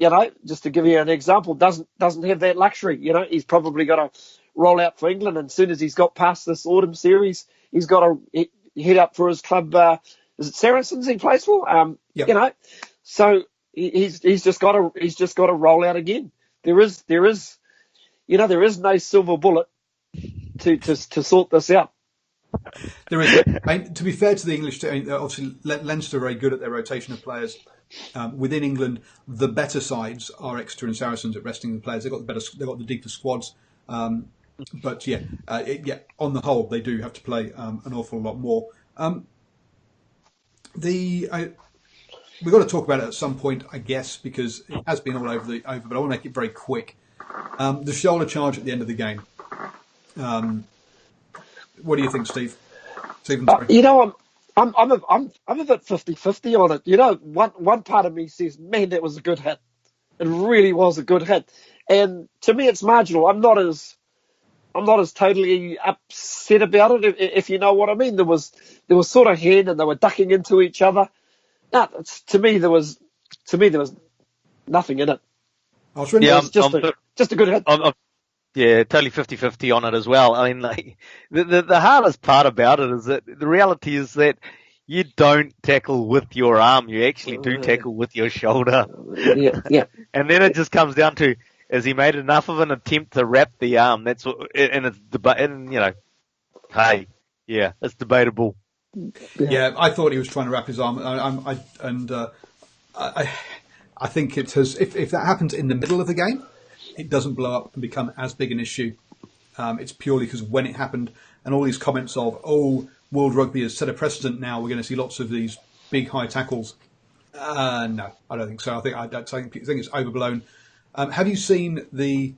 S3: just to give you an example, doesn't have that luxury. He's probably got to roll out for England, and as soon as he's got past this autumn series, he's got to head up for his club. Is it Saracens he plays for?
S1: Yep.
S3: So he's just got to roll out again. There is no silver bullet to sort this out.
S1: There is. To be fair to the English, obviously Leinster are very good at their rotation of players. Within England, the better sides are Exeter and Saracens at resting the players. They've got the deeper squads. But on the whole, they do have to play an awful lot more. We've got to talk about it at some point, I guess, because it has been all over, but I want to make it very quick. The shoulder charge at the end of the game. What do you think, Steve? Stephen, sorry.
S3: I'm a bit 50-50 on it. One part of me says, man, that was a good hit. It really was a good hit. And to me, it's marginal. I'm not as totally upset about it, if you know what I mean. There was sort of hand, and they were ducking into each other. No, to me there was nothing in it.
S1: Ashwin?
S3: Yeah, it was just a good hit.
S2: Yeah, totally 50-50 on it as well. I mean, like, the hardest part about it is that the reality is that you don't tackle with your arm. You actually do tackle with your shoulder.
S3: Yeah.
S2: And then it just comes down to, has he made enough of an attempt to wrap the arm? That's what, and it's hey, yeah, it's debatable.
S1: Yeah, I thought he was trying to wrap his arm. I think it has. If that happens in the middle of the game, it doesn't blow up and become as big an issue. It's purely because when it happened, and all these comments of, World Rugby has set a precedent now, we're going to see lots of these big high tackles. No, I don't think so. I think it's overblown. Have you seen the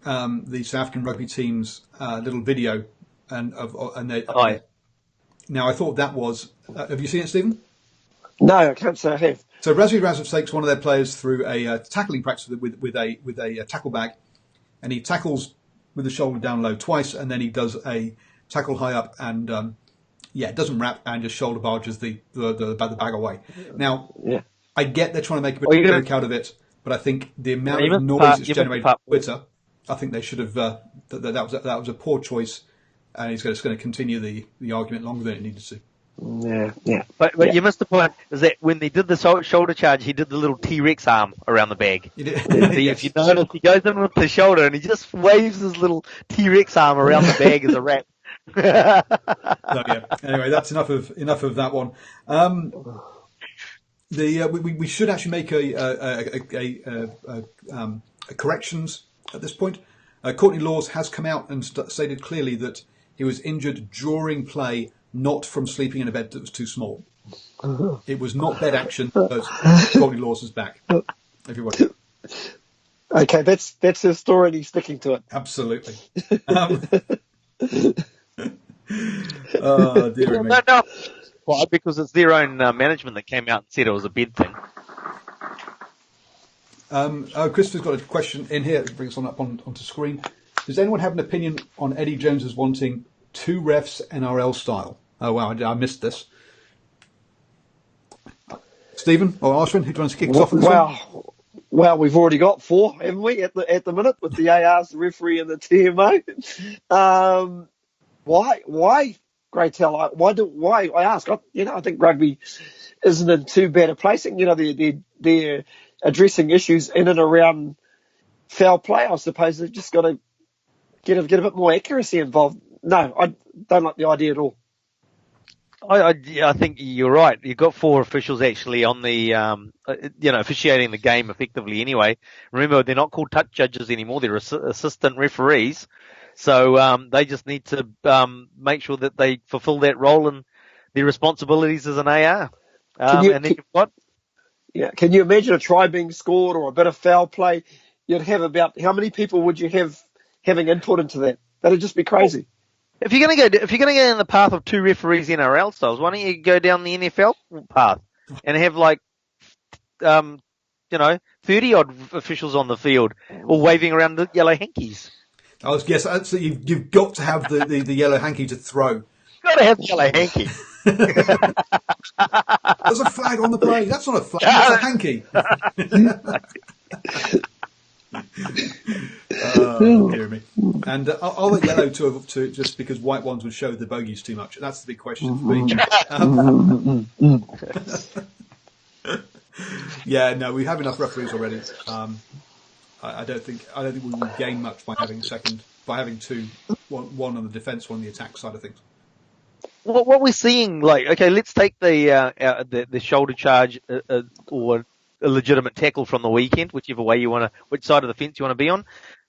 S1: South African rugby team's little video
S2: Aye.
S1: Now I thought that was. Have you seen it, Stephen?
S3: No, I can't say I have.
S1: So Razvi Razov takes one of their players through a tackling practice with a tackle bag, and he tackles with the shoulder down low twice, and then he does a tackle high up, and it doesn't wrap and just shoulder barges the bag away. Now, I get they're trying to make a bit of a joke out of it, but I think the amount of noise it's generated on Twitter, I think they should have. That was a poor choice, and it's going to continue the argument longer than it needed to.
S3: Yeah.
S2: But you missed the point, is that when they did the shoulder charge, he did the little T-Rex arm around the bag.
S1: Yes.
S2: If you notice, he goes in with the shoulder and he just waves his little T-Rex arm around the bag as a wrap.
S1: Anyway, that's enough of that one. We should actually make a corrections at this point. Courtney Laws has come out and stated clearly that he was injured during play, not from sleeping in a bed that was too small. It was not bed action, but Courtney Laws is back. Everybody.
S3: Okay, that's his story and he's sticking to it.
S1: Absolutely. Oh, dear me.
S2: No. Why? Because it's their own management that came out and said it was a bed thing.
S1: Christopher's got a question in here. Bring us on up onto screen. Does anyone have an opinion on Eddie Jones's wanting 2 refs NRL style? Oh wow, I missed this. Stephen or Ashwin, who wants to kick us off on this one?
S3: Well, we've already got 4, haven't we, at the minute, with the ARs, the referee, and the TMO. Why, Grey Tell? Why? I ask. I think rugby isn't in too bad a placing. They're addressing issues in and around foul play. I suppose they've just got to get a bit more accuracy involved. No, I don't like the idea at all.
S2: I think you're right. You've got 4 officials actually on the, officiating the game effectively anyway. Remember, they're not called touch judges anymore. They're assistant referees. So they just need to make sure that they fulfill that role and their responsibilities as an AR.
S3: Can you imagine a try being scored or a bit of foul play? You'd have about, how many people would you have having input into that? That'd just be crazy.
S2: If you're going to go in the path of 2 referees NRL styles, why don't you go down the NFL path and have 30 odd officials on the field all waving around the yellow hankies?
S1: Yes, absolutely. You've got to have the yellow hanky to throw.
S2: You've got to have the yellow hanky.
S1: There's a flag on the play. That's not a flag. That's a hanky. Dear me. And are they yellow to just because white ones would show the bogies too much? That's the big question for me. No, we have enough referees already. I don't think we will gain much by having 2, one on the defence, one on the attack side of things.
S2: What we're seeing, let's take the shoulder charge or a legitimate tackle from the weekend, whichever way which side of the fence you want to be on.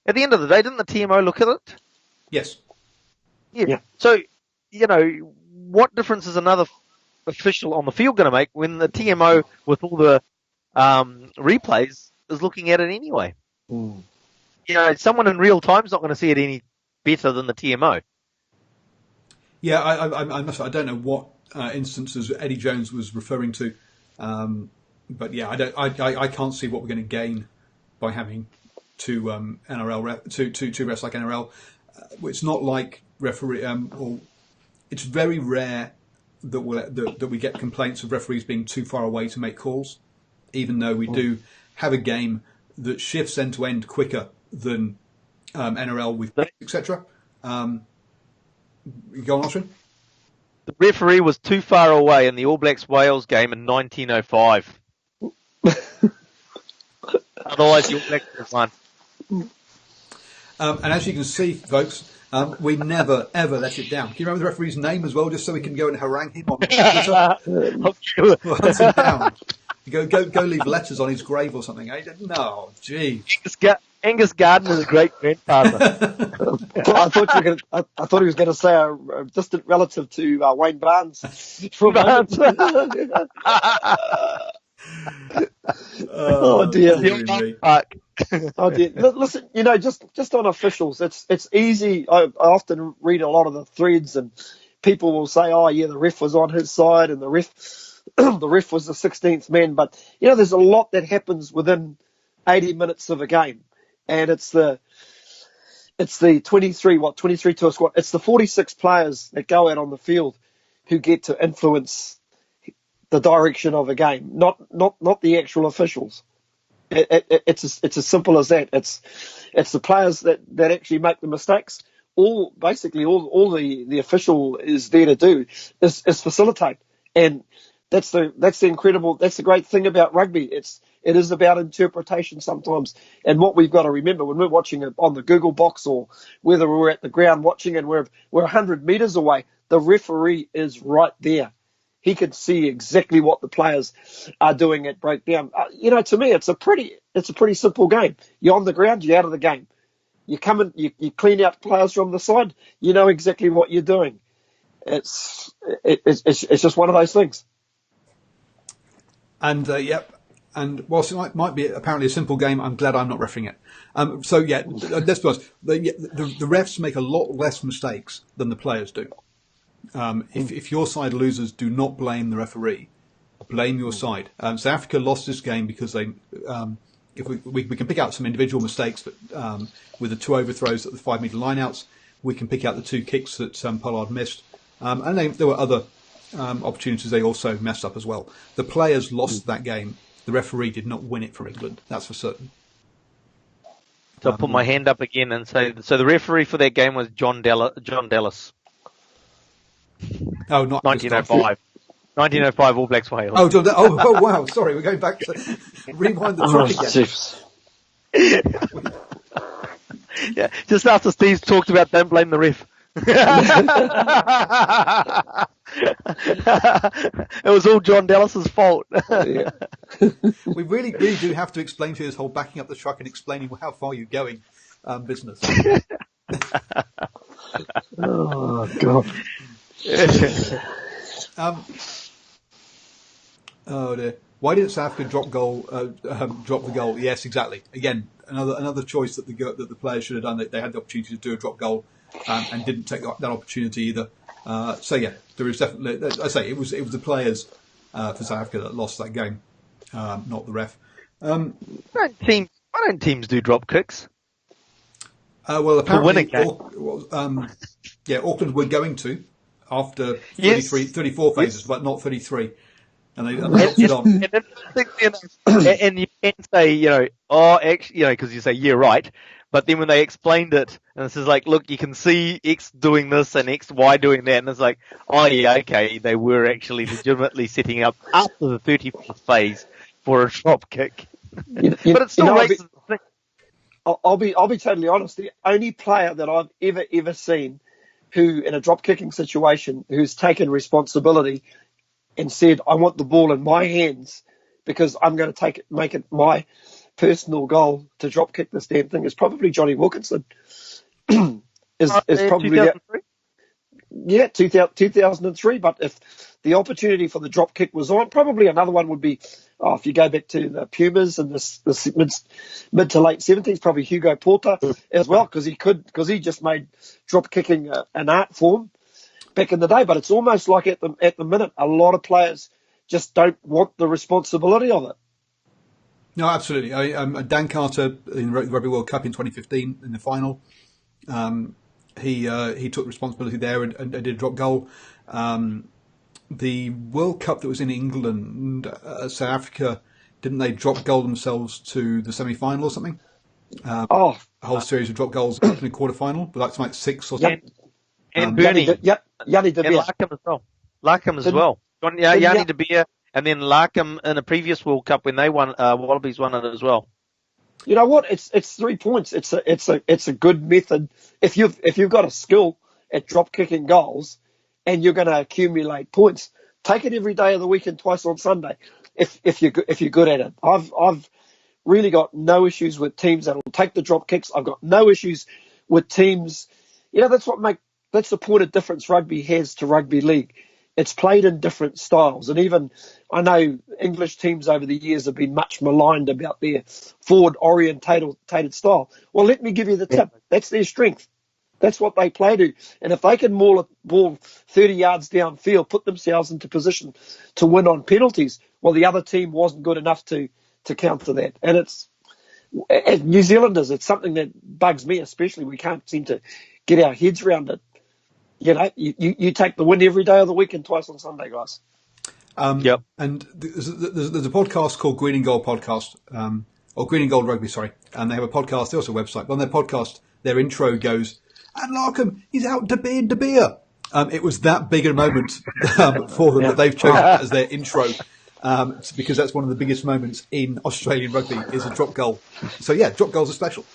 S2: At the end of the day, didn't the TMO look at it?
S1: Yes.
S2: Yeah. So, what difference is another official on the field going to make when the TMO with all the replays is looking at it anyway?
S3: Mm.
S2: Someone in real time is not going to see it any better than the TMO.
S1: Yeah, I don't know what instances Eddie Jones was referring to, but yeah, I can't see what we're going to gain by having 2 two refs like NRL. It's not like referee, or it's very rare that we get complaints of referees being too far away to make calls, even though we do have a game that shifts end to end quicker than NRL with etc. Go on, Ashwin.
S2: The referee was too far away in the All Blacks Wales game in 1905. Otherwise, the All Blacks would have won.
S1: And as you can see, folks, we never, ever let it down. Can you remember the referee's name as well, just so we can go and harangue him on Twitter? Hunt him down. Go leave letters on his grave or something. No, gee.
S2: Angus Gardner's great grandfather.
S3: I thought he was going to say a distant relative to Wayne Barnes. Oh dear. Oh dear. Listen, just on officials, it's easy. I often read a lot of the threads, and people will say, "Oh, yeah, the ref was on his side, and the ref was the 16th man." But there's a lot that happens within 80 minutes of a game, and it's the 23 to a squad. It's the 46 players that go out on the field who get to influence the direction of a game, not the actual officials. It's as simple as that. It's the players that actually make the mistakes. All the official is there to do is facilitate, and that's the great thing about rugby. It is about interpretation sometimes, and what we've got to remember when we're watching it on the Google box, or whether we're at the ground watching and we're 100 meters away, the referee is right there. He can see exactly what the players are doing at breakdown. To me, it's a pretty simple game. You're on the ground, you're out of the game. You come in, you clean out players from the side. You know exactly what you're doing. It's just one of those things.
S1: And and whilst it might be apparently a simple game, I'm glad I'm not refereeing it. Let's be honest. The refs make a lot less mistakes than the players do. If your side loses, do not blame the referee. Blame your side. South Africa lost this game because they. If we can pick out some individual mistakes, but with the 2 overthrows at the 5 metre lineouts, we can pick out the 2 kicks that Pollard missed, and there were other opportunities they also messed up as well. The players lost that game. The referee did not win it for England. That's for certain.
S2: So I'll put my hand up again and say, so the referee for that game was John Dallas.
S1: Oh, not
S2: 1905. 1905 All Blacks Wales.
S1: Oh, wow. Sorry, we're going back to rewind the track again.
S2: Yeah, just after Steve's talked about don't blame the ref. It was all John Dallas's fault.
S1: Yeah. We really do have to explain to you this whole backing up the truck and explaining how far you're going business.
S3: Oh, God.
S1: Oh dear! Why didn't South Africa drop the goal? Yes, exactly. Again, another choice that the players should have done. They had the opportunity to do a drop goal and didn't take that opportunity either. There is definitely. I say it was the players for South Africa that lost that game, not the ref.
S2: Why don't teams do drop kicks?
S1: Well, apparently, Auckland were going to after 34 phases, but not 33. And they dropped it on.
S2: And you can say, because you say, yeah, right. But then when they explained it, and it's just like, look, you can see X doing this and X, Y doing that. And it's like, oh, yeah, okay. They were actually legitimately setting up after the 34th phase for a drop kick. But it's still racist.
S3: I'll be totally honest. The only player that I've ever seen who, in a drop kicking situation, who's taken responsibility and said, I want the ball in my hands because I'm going to make it my personal goal to drop kick this damn thing, is probably Johnny Wilkinson. is probably
S2: 2003?
S3: Yeah, 2003. But if the opportunity for the drop kick was on, probably another one would be, if you go back to the Pumas and the mid to late 70s, probably Hugo Porter as well, because he just made drop kicking an art form back in the day. But it's almost like at the minute, a lot of players just don't want the responsibility of it.
S1: No, absolutely. Dan Carter in the Rugby World Cup in 2015 in the final, he took responsibility there and did a drop goal. The World Cup that was in England, South Africa, didn't they drop goal themselves to the semi-final or something? A whole series of drop goals in the quarter-final, but that's like 6 or something.
S2: And Bernie.
S3: Yanni De Beer.
S2: And Larkham as well. Yanni De Beer, and then Larkham in a previous World Cup when they won, Wallabies won it as well.
S3: You know what? It's 3 points. It's a good method. If you've got a skill at drop kicking goals and you're going to accumulate points, take it every day of the week and twice on Sunday. if you're good at it. I've really got no issues with teams that will take the drop kicks. I've got no issues with teams. That's the point of difference rugby has to rugby league. It's played in different styles. And even I know English teams over the years have been much maligned about their forward-orientated style. Well, let me give you the tip. That's their strength. That's what they play to. And if they can maul a ball 30 yards downfield, put themselves into position to win on penalties, well, the other team wasn't good enough to counter that. And it's, as New Zealanders, it's something that bugs me especially. We can't seem to get our heads around it. You take the win every day of the week and twice on Sunday, guys.
S2: Yep.
S1: And there's a podcast called Green and Gold Podcast, or Green and Gold Rugby, sorry. And they have a podcast, they also have a website. But on their podcast, their intro goes, and Larkham, he's out De Beer. It was that big a moment for them that they've chosen as their intro, because that's one of the biggest moments in Australian rugby is a drop goal. So yeah, drop goals are special.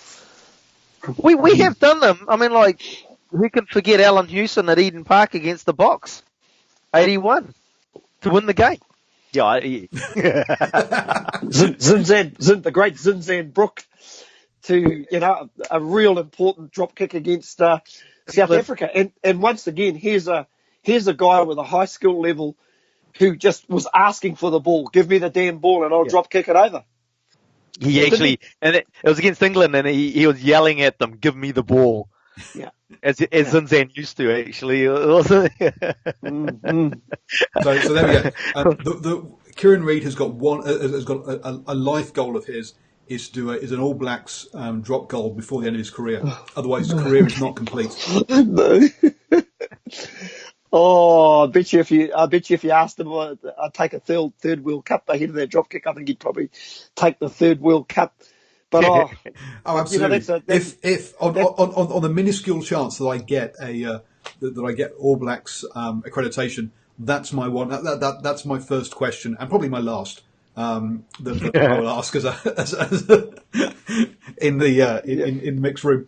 S2: We have done them. I mean, like, who can forget Alan Hewson at Eden Park against the Box, 81, to win the game? Yeah.
S3: The great Zinzan Brook to a real important drop kick against South Africa. And once again, here's a guy with a high skill level who just was asking for the ball. Give me the damn ball and I'll drop kick it over.
S2: He actually, and it was against England, and he was yelling at them, "Give me the ball."
S3: Yeah.
S2: As Zinzan used to, actually.
S1: So there we go. Kieran Reid has got a life goal of his is an All Blacks drop goal before the end of his career. Otherwise, his career is not complete.
S3: No. Oh, I bet you if you asked him, I'd take a third World Cup ahead of that drop kick. I think he'd probably take the third World Cup. But
S1: oh, absolutely. If on the minuscule chance that I get All Blacks accreditation, that's my one. That's my first question and probably my last. That I will ask in the mixed room.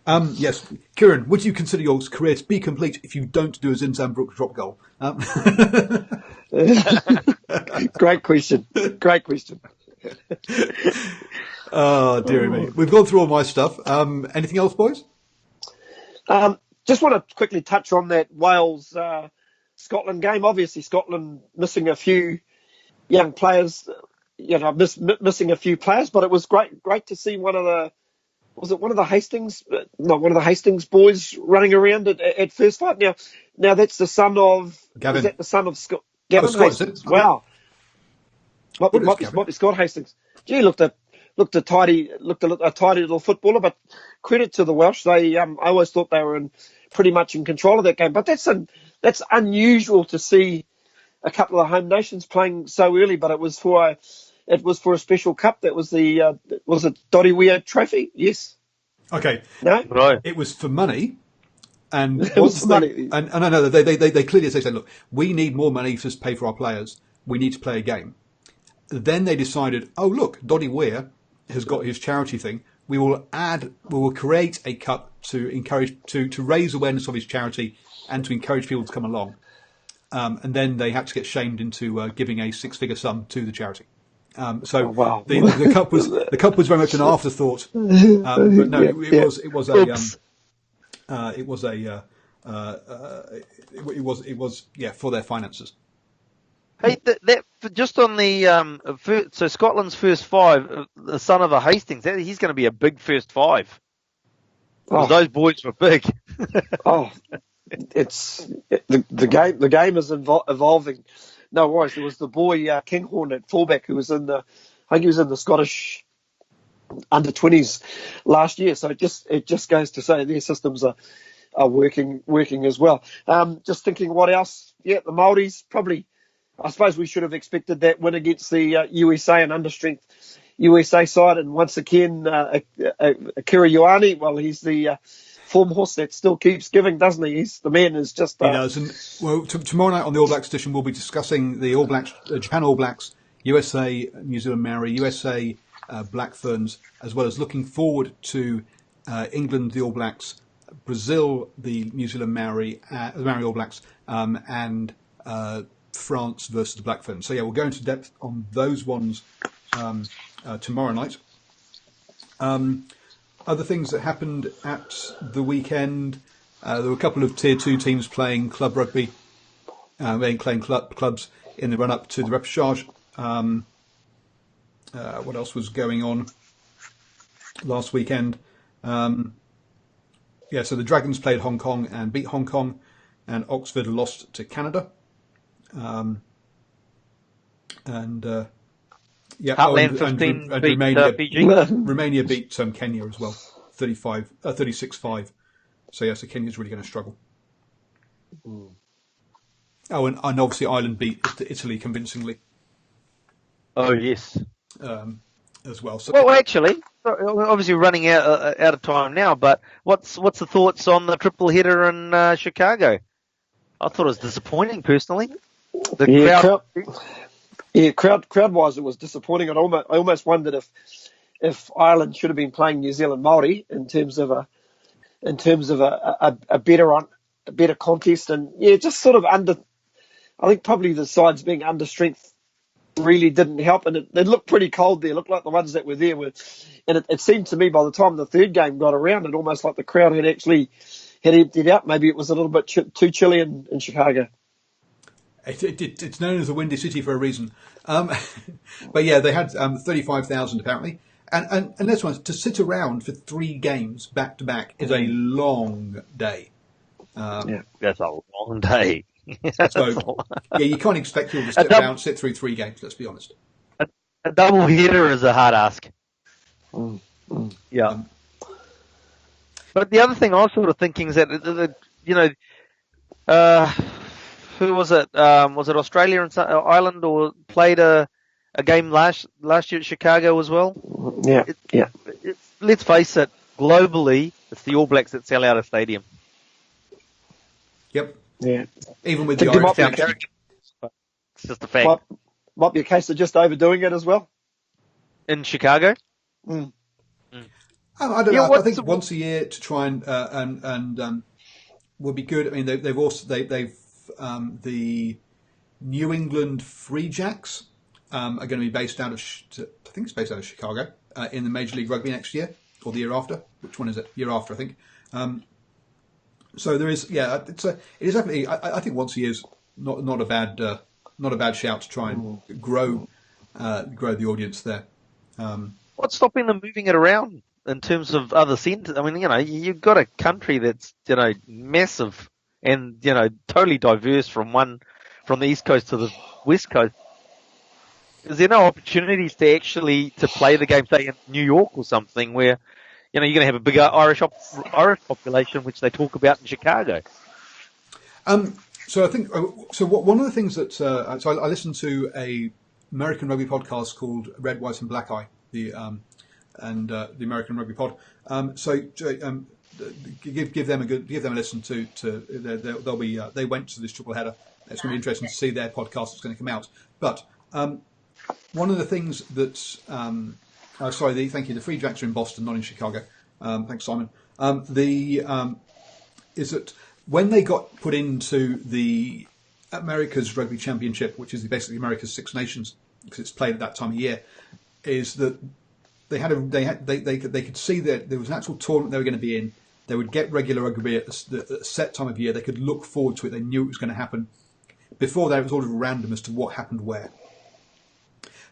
S1: Yes, Kieran, would you consider your career to be complete if you don't do a Zinzan Brook drop goal?
S3: Great question.
S1: Oh, dearie me. We've gone through all my stuff. Anything else, boys?
S3: Just want to quickly touch on that Wales Scotland game. Obviously, Scotland missing a few young players, missing a few players, but it was great to see one of the Hastings boys running around at first fight. Now that's the son of
S1: Gavin.
S3: Is that the son of Scott? Gavin Hastings. Wow. Might be Scott Hastings. Gee, looked a tidy little footballer, but credit to the Welsh. I always thought they were pretty much in control of that game. But that's unusual to see a couple of home nations playing so early. But it was for a special cup. That was was it Dottie Weir Trophy? Yes.
S1: Okay.
S3: No.
S2: Right.
S1: It was for money. And
S3: it was for money.
S1: And I know they clearly said, look, we need more money to pay for our players. We need to play a game. Then they decided, oh look, Dottie Weir has got his charity thing. We will create a cup to encourage to raise awareness of his charity and to encourage people to come along. And then they had to get shamed into giving a 6-figure sum to the charity. So
S3: wow.
S1: the cup was very much an afterthought. But no, it was for their finances.
S2: Hey, just on the so Scotland's first five, the son of a Hastings, he's going to be a big first five. Oh. Those boys were big.
S3: The game is evolving. No worries. There was the boy Kinghorn at fullback who was in the Scottish under-20s last year. So it just goes to say their systems are working as well. Just thinking what else? Yeah, the Māoris probably. I suppose we should have expected that win against the USA and understrength USA side. And once again, Akira Ioane, well, he's the form horse that still keeps giving, doesn't he? The man is just...
S1: He does. And, well, tomorrow night on the All Blacks edition, we'll be discussing the All Blacks, Japan All Blacks, USA, New Zealand Maori, USA Black Ferns, as well as looking forward to England, the All Blacks, Brazil, the New Zealand Maori, the Maori All Blacks, and France versus the Black Ferns. So yeah, we'll go into depth on those ones tomorrow night. Other things that happened at the weekend, there were a couple of Tier 2 teams playing club rugby, playing clubs in the run-up to the repechage. What else was going on last weekend? So the Dragons played Hong Kong and beat Hong Kong, and Oxford lost to Canada.
S2: Heartland 15
S1: and
S2: beat
S1: Romania,
S2: Fiji.
S1: Romania beat Kenya as well, 36-5. So Kenya's really going to struggle. Oh, and obviously Ireland beat Italy convincingly.
S2: Oh yes.
S1: As well. So,
S2: well, actually, obviously we're running out of time now. But what's the thoughts on the triple header in Chicago? I thought it was disappointing personally.
S3: Crowd-wise, it was disappointing. I almost wondered if Ireland should have been playing New Zealand Māori in terms of a better contest, and just sort of under. I think probably the sides being under strength really didn't help, and it looked pretty cold there. It looked like the ones that were there were, and it seemed to me by the time the third game got around, it almost like the crowd had emptied out. Maybe it was a little bit too chilly in Chicago.
S1: It's known as the Windy City for a reason. But yeah, they had 35,000 apparently. And this one, to sit around for 3 games back to back is a long day.
S2: That's a long day.
S1: So, you can't expect people to sit through 3 games, let's be honest.
S2: A double header is a hard ask. Yeah. But the other thing I was sort of thinking is that, who was it? Was it Australia and Ireland, or played a game last year at Chicago as well?
S3: Yeah.
S2: Let's face it, globally, it's the All Blacks that sell out a stadium.
S1: Yep.
S3: Yeah.
S1: Even with the Irish
S2: fans. It's just a fact.
S3: Might be a case of just overdoing it as well.
S2: In Chicago?
S3: Mm.
S1: I don't know. I think once a year to try and would be good. I mean, they've the New England Free Jacks are going to be based out of I think it's based out of Chicago in the Major League Rugby next year or the year after. Which one is it? Year after, I think. So there is, it is definitely. I think once a year is not a bad shout to try and grow the audience there.
S2: What's stopping them moving it around in terms of other centres? I mean, you've got a country that's massive and totally diverse from the East Coast to the West Coast. Is there no opportunities to play the game, say in New York or something, where you're going to have a bigger Irish population, which they talk about in Chicago?
S1: So I think one of the things that so I listened to a American rugby podcast called Red, White and Black Eye, the American Rugby Pod. Give them a listen to they'll be they went to this triple header. It's going to be interesting to see their podcast that's going to come out. But one of the things that's thank you. The Free Jacks are in Boston, not in Chicago. Thanks, Simon. Is that when they got put into the America's Rugby Championship, which is basically America's Six Nations, because it's played at that time of year, is that they could see that there was an actual tournament they were going to be in. They would get regular rugby at a set time of year. They could look forward to it. They knew it was going to happen. Before that, it was all random as to what happened where.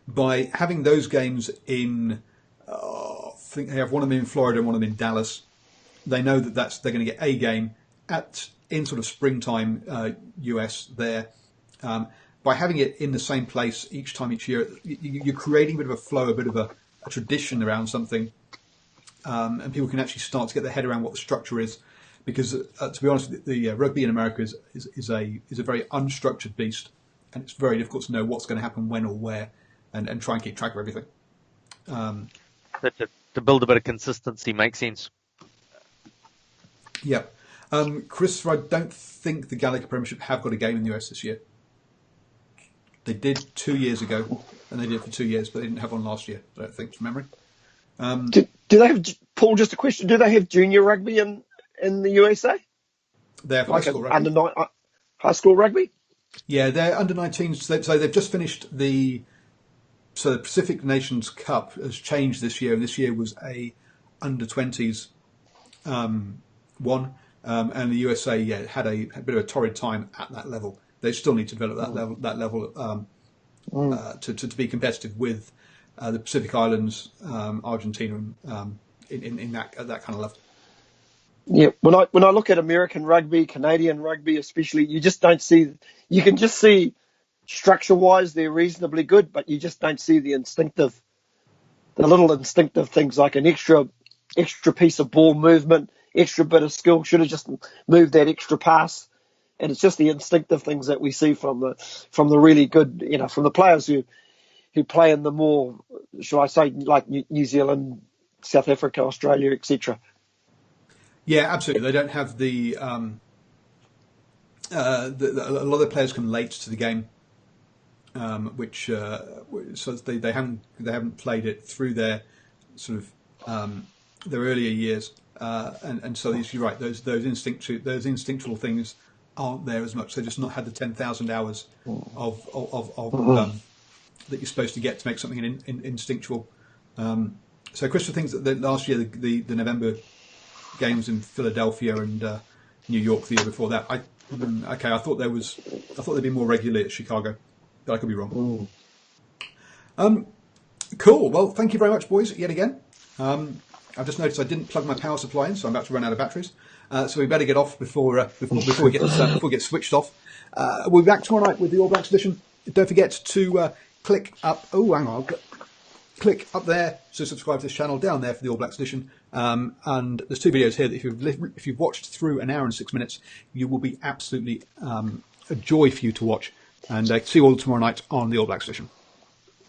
S1: By having those games in, I think they have one of them in Florida and one of them in Dallas, they know that they're going to get a game in sort of springtime US there. By having it in the same place each year, you're creating a bit of a flow, a bit of a tradition around something, and people can actually start to get their head around what the structure is. Because to be honest, the rugby in America is a very unstructured beast, and it's very difficult to know what's going to happen when or where, and try and keep track of everything.
S2: To build a bit of consistency makes sense.
S1: Yeah. Chris, I don't think the Gallagher Premiership have got a game in the US this year. They did 2 years ago, and they did for 2 years, but they didn't have one last year, I don't think, from memory.
S3: Do they have, Paul, just a question, do they have junior rugby in the USA?
S1: They have high school rugby.
S3: High school rugby?
S1: Yeah, they're under 19s. So they've just finished the Pacific Nations Cup has changed this year, and this year was a under 20s one, and the USA had a bit of a torrid time at that level. They still need to develop that level to be competitive with the Pacific Islands, Argentina, in that at that kind of level.
S3: Yeah, when I look at American rugby, Canadian rugby especially, you just don't see. You can just see structure-wise they're reasonably good, but you just don't see the little instinctive things like an extra piece of ball movement, extra bit of skill. Should have just moved that extra pass, and it's just the instinctive things that we see from the really good, from the players who play in the more, shall I say, like New Zealand, South Africa, Australia, etc.
S1: Yeah, absolutely. They don't have a lot of the players come late to the game, which so they haven't played it through their sort of their earlier years, and so you're right. Those instinctual things aren't there as much. They've just not had the 10,000 hours of that you're supposed to get to make something instinctual. So Christopher thinks that last year the November games in Philadelphia and New York the year before that. I thought they'd be more regularly at Chicago, but I could be wrong. Cool. Well, thank you very much, boys, yet again. I've just noticed I didn't plug my power supply in, so I'm about to run out of batteries. So we better get off before we get switched off. We'll be back tomorrow night with the All Blacks edition. Don't forget to click up. Oh, hang on. Click up there to subscribe to this channel, down there for the All Blacks edition. And there's two videos here that if you've watched through an hour and 6 minutes, you will be absolutely a joy for you to watch. And see you all tomorrow night on the All Blacks edition.